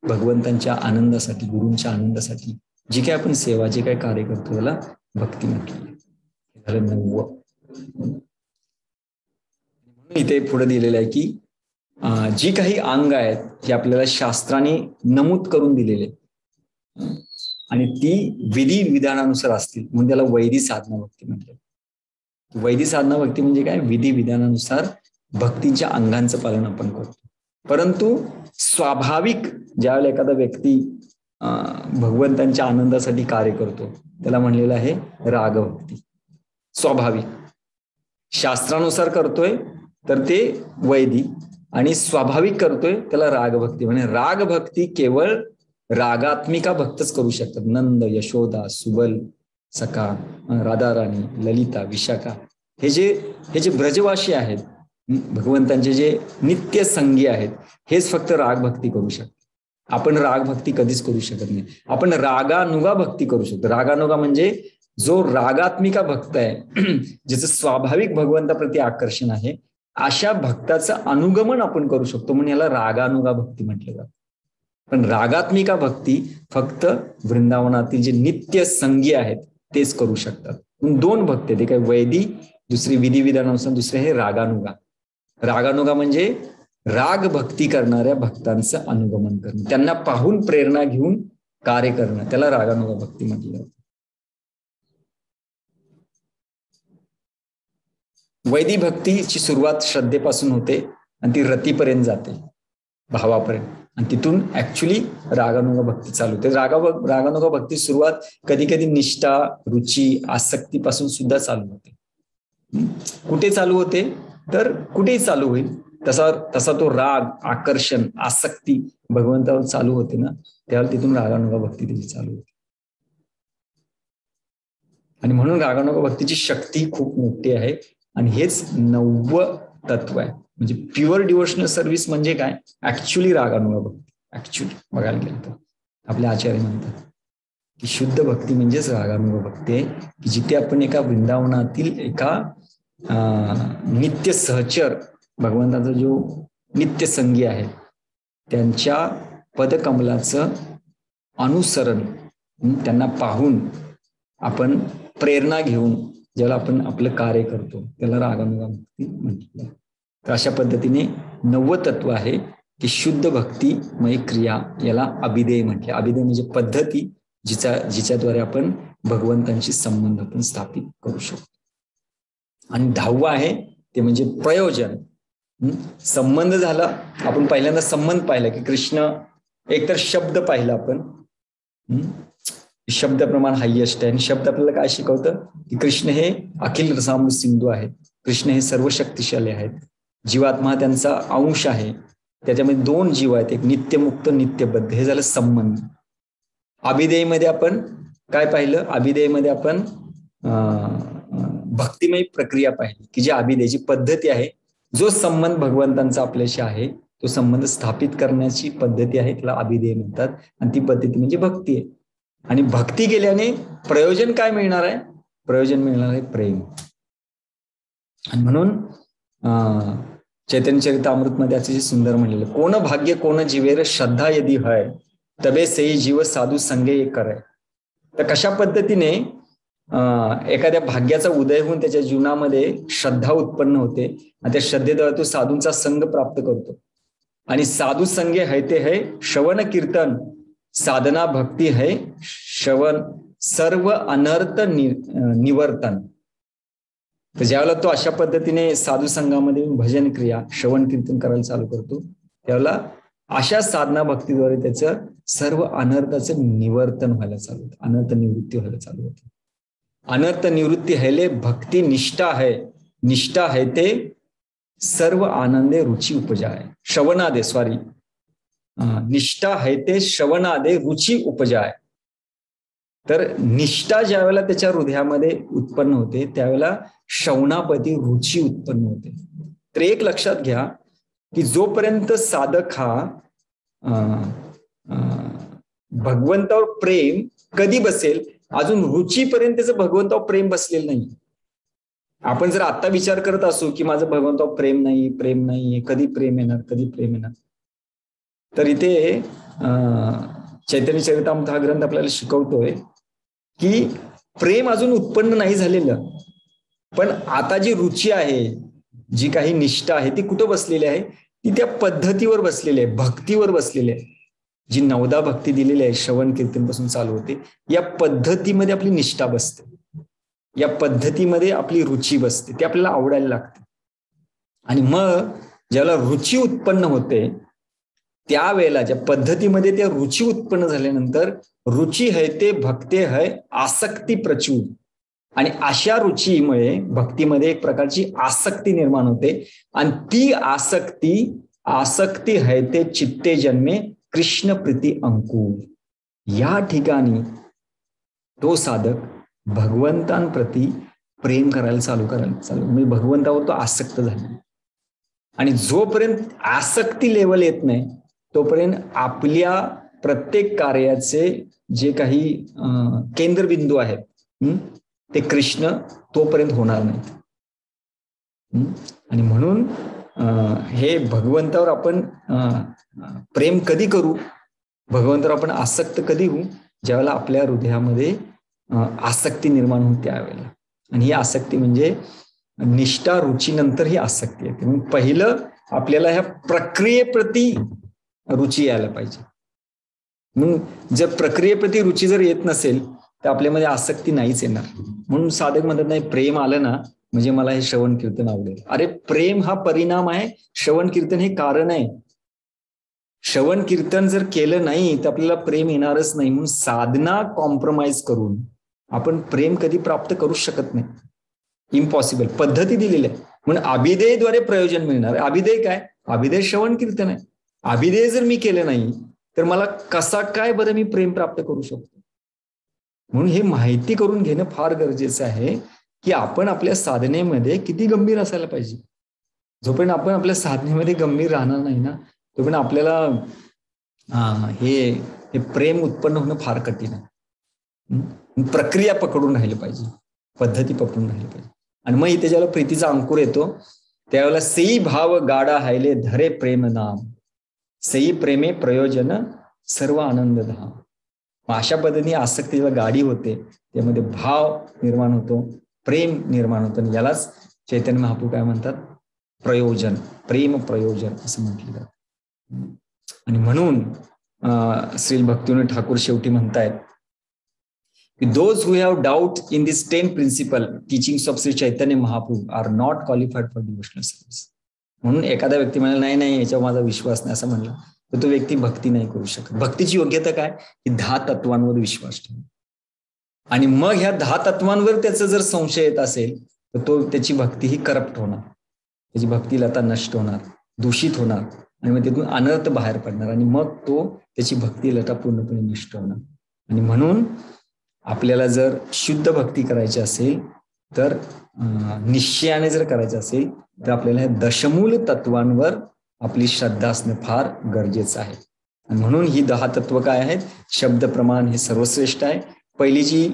भगवंतांच्या आनंदासाठी, गुरूंच्या आनंदासाठी जी काय आपण सेवा, जे काय कार्य करतो त्याला भक्ती म्हटली. झालं 9. इथे पुढे दिलेलं आहे की जी काही अंग आहेत हे आपल्याला शास्त्राने नमूद करून दिलेले आणि ती विधी विधानानुसार असतील म्हणून त्याला वैदी साधना भक्ती म्हटलं. वैदी साधना भक्ती म्हणजे काय? विधी विधानानुसार भक्तीच्या अंगांचं पालन आपण करतो. परंतु स्वाभाविक ज्यावेळेला एखादा व्यक्ती भगवंतांच्या आनंदासाठी कार्य करतो त्याला म्हणलेलं आहे रागभक्ती. स्वाभाविक शास्त्रानुसार करतोय तर ते वैदिक, आणि स्वाभाविक करतोय त्याला रागभक्ती. म्हणजे रागभक्ती केवळ रागात्मिका भक्तच करू शकतात. नंद, यशोदा, सुबल, सखा, राधाराणी, ललिता, विशाखा हे जे ब्रजवासी आहेत, भगवंतांचे जे नित्य संगी आहेत, हेच फक्त रागभक्ती करू शकतात. आपण रागभक्ती कधीच करू शकत नाही. आपण रागानुगा भक्ती करू शकतो. रागानुगा म्हणजे जो रागात्मिका भक्त आहे, ज्याचं स्वाभाविक भगवंताप्रती आकर्षण आहे, अशा भक्ताचं अनुगमन आपण करू शकतो, म्हणून याला रागानुगा भक्ती म्हटलं जातं. पण रागात्मिका भक्ती फक्त वृंदावनातील जे नित्य संगी आहेत तेच करू शकतात. 2 भक्ती, ते काय वैदी, दुसरी विधी विधानानुसार, दुसरे हे रागानुगा. रागानुगा म्हणजे राग भक्ती करणाऱ्या भक्तांचं अनुगमन करणं, त्यांना पाहून प्रेरणा घेऊन कार्य करणं, त्याला रागानुगा भक्ती म्हटलं जातं. वैदी भक्तीची सुरुवात श्रद्धेपासून होते आणि ती रतीपर्यंत जाते, भावापर्यंत, आणि तिथून ऍक्च्युली रागानुगा भक्ती चालू होते. रागानुगा भक्ती सुरुवात कधी कधी निष्ठा, रुची, आसक्तीपासून सुद्धा चालू होते. कुठे चालू होते तर कुठेही चालू होईल, तसा तो राग, आकर्षण, आसक्ती भगवंतावर चालू होते ना, त्यावेळेला तिथून रागानुगा भक्ती त्याची चालू होते. आणि म्हणून रागानुगा भक्तीची शक्ती खूप मोठी आहे. आणि हेच 9वं तत्व आहे. म्हणजे प्युअर डिव्होशनल सर्व्हिस म्हणजे काय? ऍक्च्युली रागानुगा भक्ती. ऍक्च्युली बघायला गेलं तर आपले आचार्य म्हणतात की शुद्ध भक्ती म्हणजेच रागानुगा भक्ती आहे, की जिथे आपण एका वृंदावनातील एका नित्य सहचर भगवंताचा जो नित्य संगी आहे त्यांच्या पदकमलाचं अनुसरण, त्यांना पाहून आपण प्रेरणा घेऊन ज्याला आपण आपलं कार्य करतो त्याला रागानुगा भक्ती म्हटलं. तर अशा पद्धतीने 9वं तत्व आहे की शुद्ध भक्तीमय क्रिया, याला अभिधेय म्हटले. अभिधेय म्हणजे पद्धती जिच्याद्वारे आपण भगवंतांशी संबंध आपण स्थापित करू शकतो. आणि 10वं आहे ते म्हणजे प्रयोजन. संबंध झाला, आपण पहिल्यांदा संबंध पाहिला की कृष्ण, एकतर शब्द पाहिला आपण, शब्द प्रमाण हायेस्ट आहे. आणि शब्द आपल्याला काय शिकवतं की कृष्ण हे अखिल रसामृत सिंधू आहेत, कृष्ण हे सर्व शक्तिशाली आहेत, जीवात्मा त्यांचा अंश आहे, त्याच्यामध्ये 2 जीव आहेत, एक नित्यमुक्त, नित्यबद्ध. हे झालं संबंध. अभिधेयमध्ये आपण काय पाहिलं? अभिधेयमध्ये आपण भक्तिमय प्रक्रिया पाहिली की जी अभिधेयची पद्धती आहे, जो संबंध भगवंतांचा आपल्याशी आहे तो संबंध स्थापित करण्याची पद्धती आहे, त्याला अभिधेय म्हणतात. आणि ती पद्धती म्हणजे भक्ती आहे. आणि भक्ती केल्याने प्रयोजन काय मिळणार आहे? प्रयोजन मिळणार आहे प्रेम. आणि म्हणून चैतन्य चरितामृतमध्ये असे सुंदर म्हणलेलं, कोण भाग्य कोण जीवेर श्रद्धा यदि है तबे सेई जीव साधू संगे करे. तर कशा पद्धतीने एखाद्या भाग्याचा उदय होऊन त्याच्या जीवनामध्ये श्रद्धा उत्पन्न होते आणि त्या श्रद्धेद्वारे तो साधूंचा संग प्राप्त करतो. आणि साधू संगे है ते है श्रवण कीर्तन, साधना भक्ती है श्रवण, सर्व अनर्थ निवर्तन. तर ज्यावेळेला तो अशा पद्धतीने साधू संघामध्ये भजन क्रिया, श्रवण कीर्तन करायला चालू करतो त्यावेळेला अशा साधना भक्तीद्वारे त्याचं सर्व अनर्थाचं निवर्तन व्हायला चालू होतं, अनर्थ निवृत्ती व्हायला चालू होते. अनर्थ निवृत्ती हैले भक्ती निष्ठा है, निष्ठा है ते सर्व आनंदे रुची उपजाय, श्रवणादे सॉरी निष्ठा है ते श्रवणादे रुची उपजाय. तर निष्ठा ज्या वेळेला त्याच्या हृदयामध्ये उत्पन्न होते त्यावेळेला श्रवणापती रुची उत्पन्न होते. तर एक लक्षात घ्या की जोपर्यंत साधक हा भगवंतावर प्रेम कधी बसेल, अजून रुचीपर्यंत त्याचं भगवंतावर प्रेम बसलेलं नाही. आपण जर आता विचार करत असू की माझं भगवंतावर प्रेम नाही, कधी प्रेम येणार, कधी प्रेम येणार, तर इथे चैतन्य चरितामृत हा ग्रंथ आपल्याला शिकवतोय की प्रेम अजून उत्पन्न नाही झालेलं, पण आता जी रुची आहे, जी काही निष्ठा आहे ती कुठं बसलेली आहे, ती त्या पद्धतीवर बसलेली आहे, भक्तीवर बसलेली आहे. जी 9दा भक्ती दिलेली आहे, श्रवण कीर्तन पासून चालू होते, या पद्धतीमध्ये आपली निष्ठा बसते, या पद्धतीमध्ये आपली रुची बसते, ती आपल्याला आवडायला लागते. आणि मग ज्याला रुची उत्पन्न होते त्यावेळेला ज्या पद्धतीमध्ये त्या रुची उत्पन्न झाल्यानंतर रुची है ते भक्ते है आसक्ती प्रचूर, आणि अशा रुचीमुळे भक्तीमध्ये एक प्रकारची आसक्ती निर्माण होते, आणि ती आसक्ती है ते चित्ते जन्मे कृष्ण प्रीती अंकुर. या ठिकाणी तो साधक भगवंतांप्रती प्रेम करायला चालू म्हणजे भगवंतावर तो आसक्त झाला. आणि जोपर्यंत आसक्ती लेवल येत नाही तोपर्यंत आपल्या प्रत्येक कार्याचे जे काही केंद्रबिंदू आहेत ते कृष्ण तोपर्यंत होणार नाहीत. आणि म्हणून हे भगवंतावर आपण प्रेम कधी करू, भगवंतावर आपण आसक्त कधी होऊ, ज्यावेळेला आपल्या हृदयामध्ये आसक्ती निर्माण होते त्यावेळेला. आणि ही आसक्ती म्हणजे निष्ठा रुचीनंतर ही आसक्ती येते. म्हणून पहिलं आपल्याला ह्या प्रक्रियेप्रती रुची यायला पाहिजे. म्हणून जर प्रक्रियेप्रती रुची जर येत नसेल तर आपल्यामध्ये आसक्ती नाहीच येणार. म्हणून साधक म्हणत नाही प्रेम आलं ना म्हणजे मला हे श्रवण कीर्तन आवडेल. अरे प्रेम हा परिणाम आहे, श्रवण कीर्तन हे कारण आहे. श्रवण कीर्तन जर केलं नाही तर आपल्याला प्रेम येणारच नाही. म्हणून साधना कॉम्प्रोमाइज करून आपण प्रेम कधी प्राप्त करू शकत नाही, इम्पॉसिबल. पद्धती दिलेली आहे. म्हणून अभिधेयद्वारे प्रयोजन मिळणार. अभिधेय काय? अभिधेय श्रवण कीर्तन आहे. अभिधेय जर मी केलं नाही तर मला कसा काय बरं मी प्रेम प्राप्त करू शकतो. म्हणून हे माहिती करून घेणं फार गरजेचं आहे की आपण आपल्या साधनेमध्ये किती गंभीर असायला पाहिजे. जोपर्यंत आपण आपल्या साधनेमध्ये गंभीर राहणार नाही ना तोपर्यंत आपल्याला हे प्रेम उत्पन्न होणं फार कठीण आहे. प्रक्रिया पकडून राहिलं पाहिजे, पद्धती पकडून राहिली पाहिजे. आणि मग इथे ज्याला प्रीतीचा अंकुर येतो त्यावेळेला सेई भाव गाडा हायले धरे प्रेम नाम, सेई प्रेमे प्रयोजन सर्व आनंद धाम. अशा पद्धतीने आसक्ती जेव्हा गाडी होते त्यामध्ये भाव निर्माण होतो, प्रेम निर्माण होतं. आणि यालाच चैतन्य महाप्रभू काय म्हणतात? प्रयोजन, प्रेम प्रयोजन असं म्हटलं जातं. आणि म्हणून श्री भक्तिविनोद ठाकूर शेवटी म्हणतायत की those who have doubt in this 10 principal teachings of Shri Chaitanya Mahaprabhu are not qualified for devotional service. म्हणून एखादा व्यक्ती म्हणाला नाही याच्यावर माझा विश्वास नाही असं म्हणलं तर तो व्यक्ती भक्ती नाही करू शकत. भक्तीची योग्यता काय? की 10 तत्वांवर विश्वास ठेवणं. आणि मग ह्या 10 तत्वांवर त्याचा जर संशय येत असेल तर त्याची भक्ती ही करप्ट होणार, त्याची भक्ती लता नष्ट होणार, दूषित होणार, आणि मग तिथून अनर्थ बाहेर पडणार, आणि मग त्याची भक्ती लता पूर्णपणे नष्ट होणार. आणि म्हणून आपल्याला जर शुद्ध भक्ती करायची असेल तर निश्चयाने जर करायचं असेल तर आपल्याला ह्या दशमूल तत्वांवर आपली श्रद्धा असणं फार गरजेचं आहे. आणि म्हणून ही 10 तत्व काय आहेत? शब्द प्रमाण हे सर्वश्रेष्ठ आहे. पहिली जी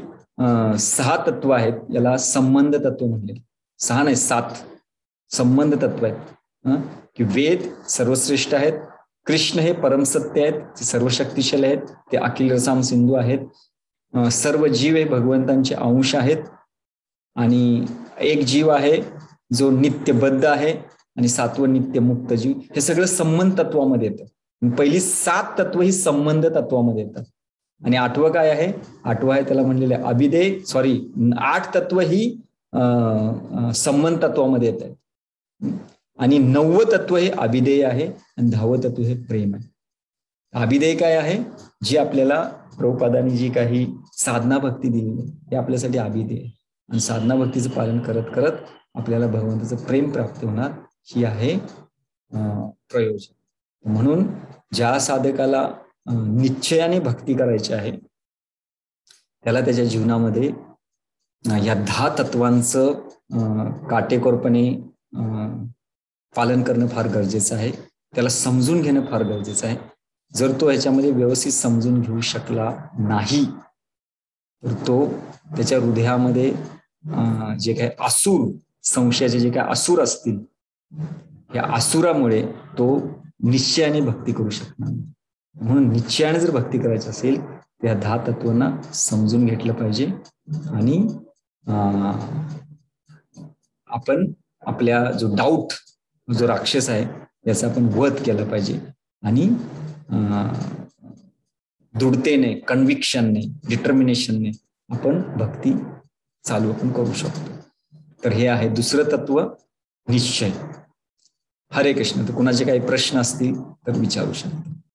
6 तत्व आहेत याला संबंध तत्व म्हणले. 6 नाही 7 संबंध तत्व आहेत. की वेद सर्वश्रेष्ठ आहेत, कृष्ण हे परमसत्य आहेत, ते सर्वशक्तिशाली आहेत, ते अखिल रसाम सिंधू आहेत, सर्व जीव हे भगवंतांचे अंश आहेत, आणि एक जीव आहे जो नित्यबद्ध आहे, आणि 7वं नित्य मुक्त जीव. हे सगळं संबंध तत्वामध्ये येतं. पहिली 7 तत्व ही संबंध तत्वामध्ये येतात. आणि 8वं काय आहे? 8वं आहे त्याला म्हणलेलं आहे अभिधेय 8 तत्व ही संबंध तत्वामध्ये येत आहेत. आणि 9वं तत्व हे अभिधेय आहे आणि 10वं तत्व हे प्रेम आहे. अभिधेय काय आहे? जी आपल्याला प्रभुपादांनी जी काही साधना भक्ती दिली ते आपल्यासाठी अभिधेय आहे. आणि साधना भक्तीचं पालन करत करत आपल्याला भगवंताचं प्रेम प्राप्त होणार, ही आहे प्रयोजन. म्हणून ज्या साधकाला निश्चयाने भक्ती करायची आहे त्याला त्याच्या जीवनामध्ये या 10 तत्वांचं काटेकोरपणे पालन करणं फार गरजेचं आहे. त्याला समजून घेणं फार गरजेचं आहे. जर तो ह्याच्यामध्ये व्यवस्थित समजून घेऊ शकला नाही तर तो त्याच्या हृदयामध्ये जे काही असुर, संशयाचे जे काही असुर असतील, या असुरामुळे तो निश्चयाने भक्ती करू शकणार नाही. म्हणून निश्चयाने जर भक्ती करायची असेल तर या 10 तत्वांना समजून घेतलं पाहिजे आणि आपण आपल्या जो डाऊट, जो राक्षस आहे याचा आपण वध केला पाहिजे आणि दृढतेने, कन्व्हिक्शनने, डिटर्मिनेशनने आपण भक्ती चालू आपण करू शकतो. तर हे आहे दुसरं तत्व, निश्चय. हरे कृष्ण. तर कुणाचे काही प्रश्न असतील तर विचारू शकतो.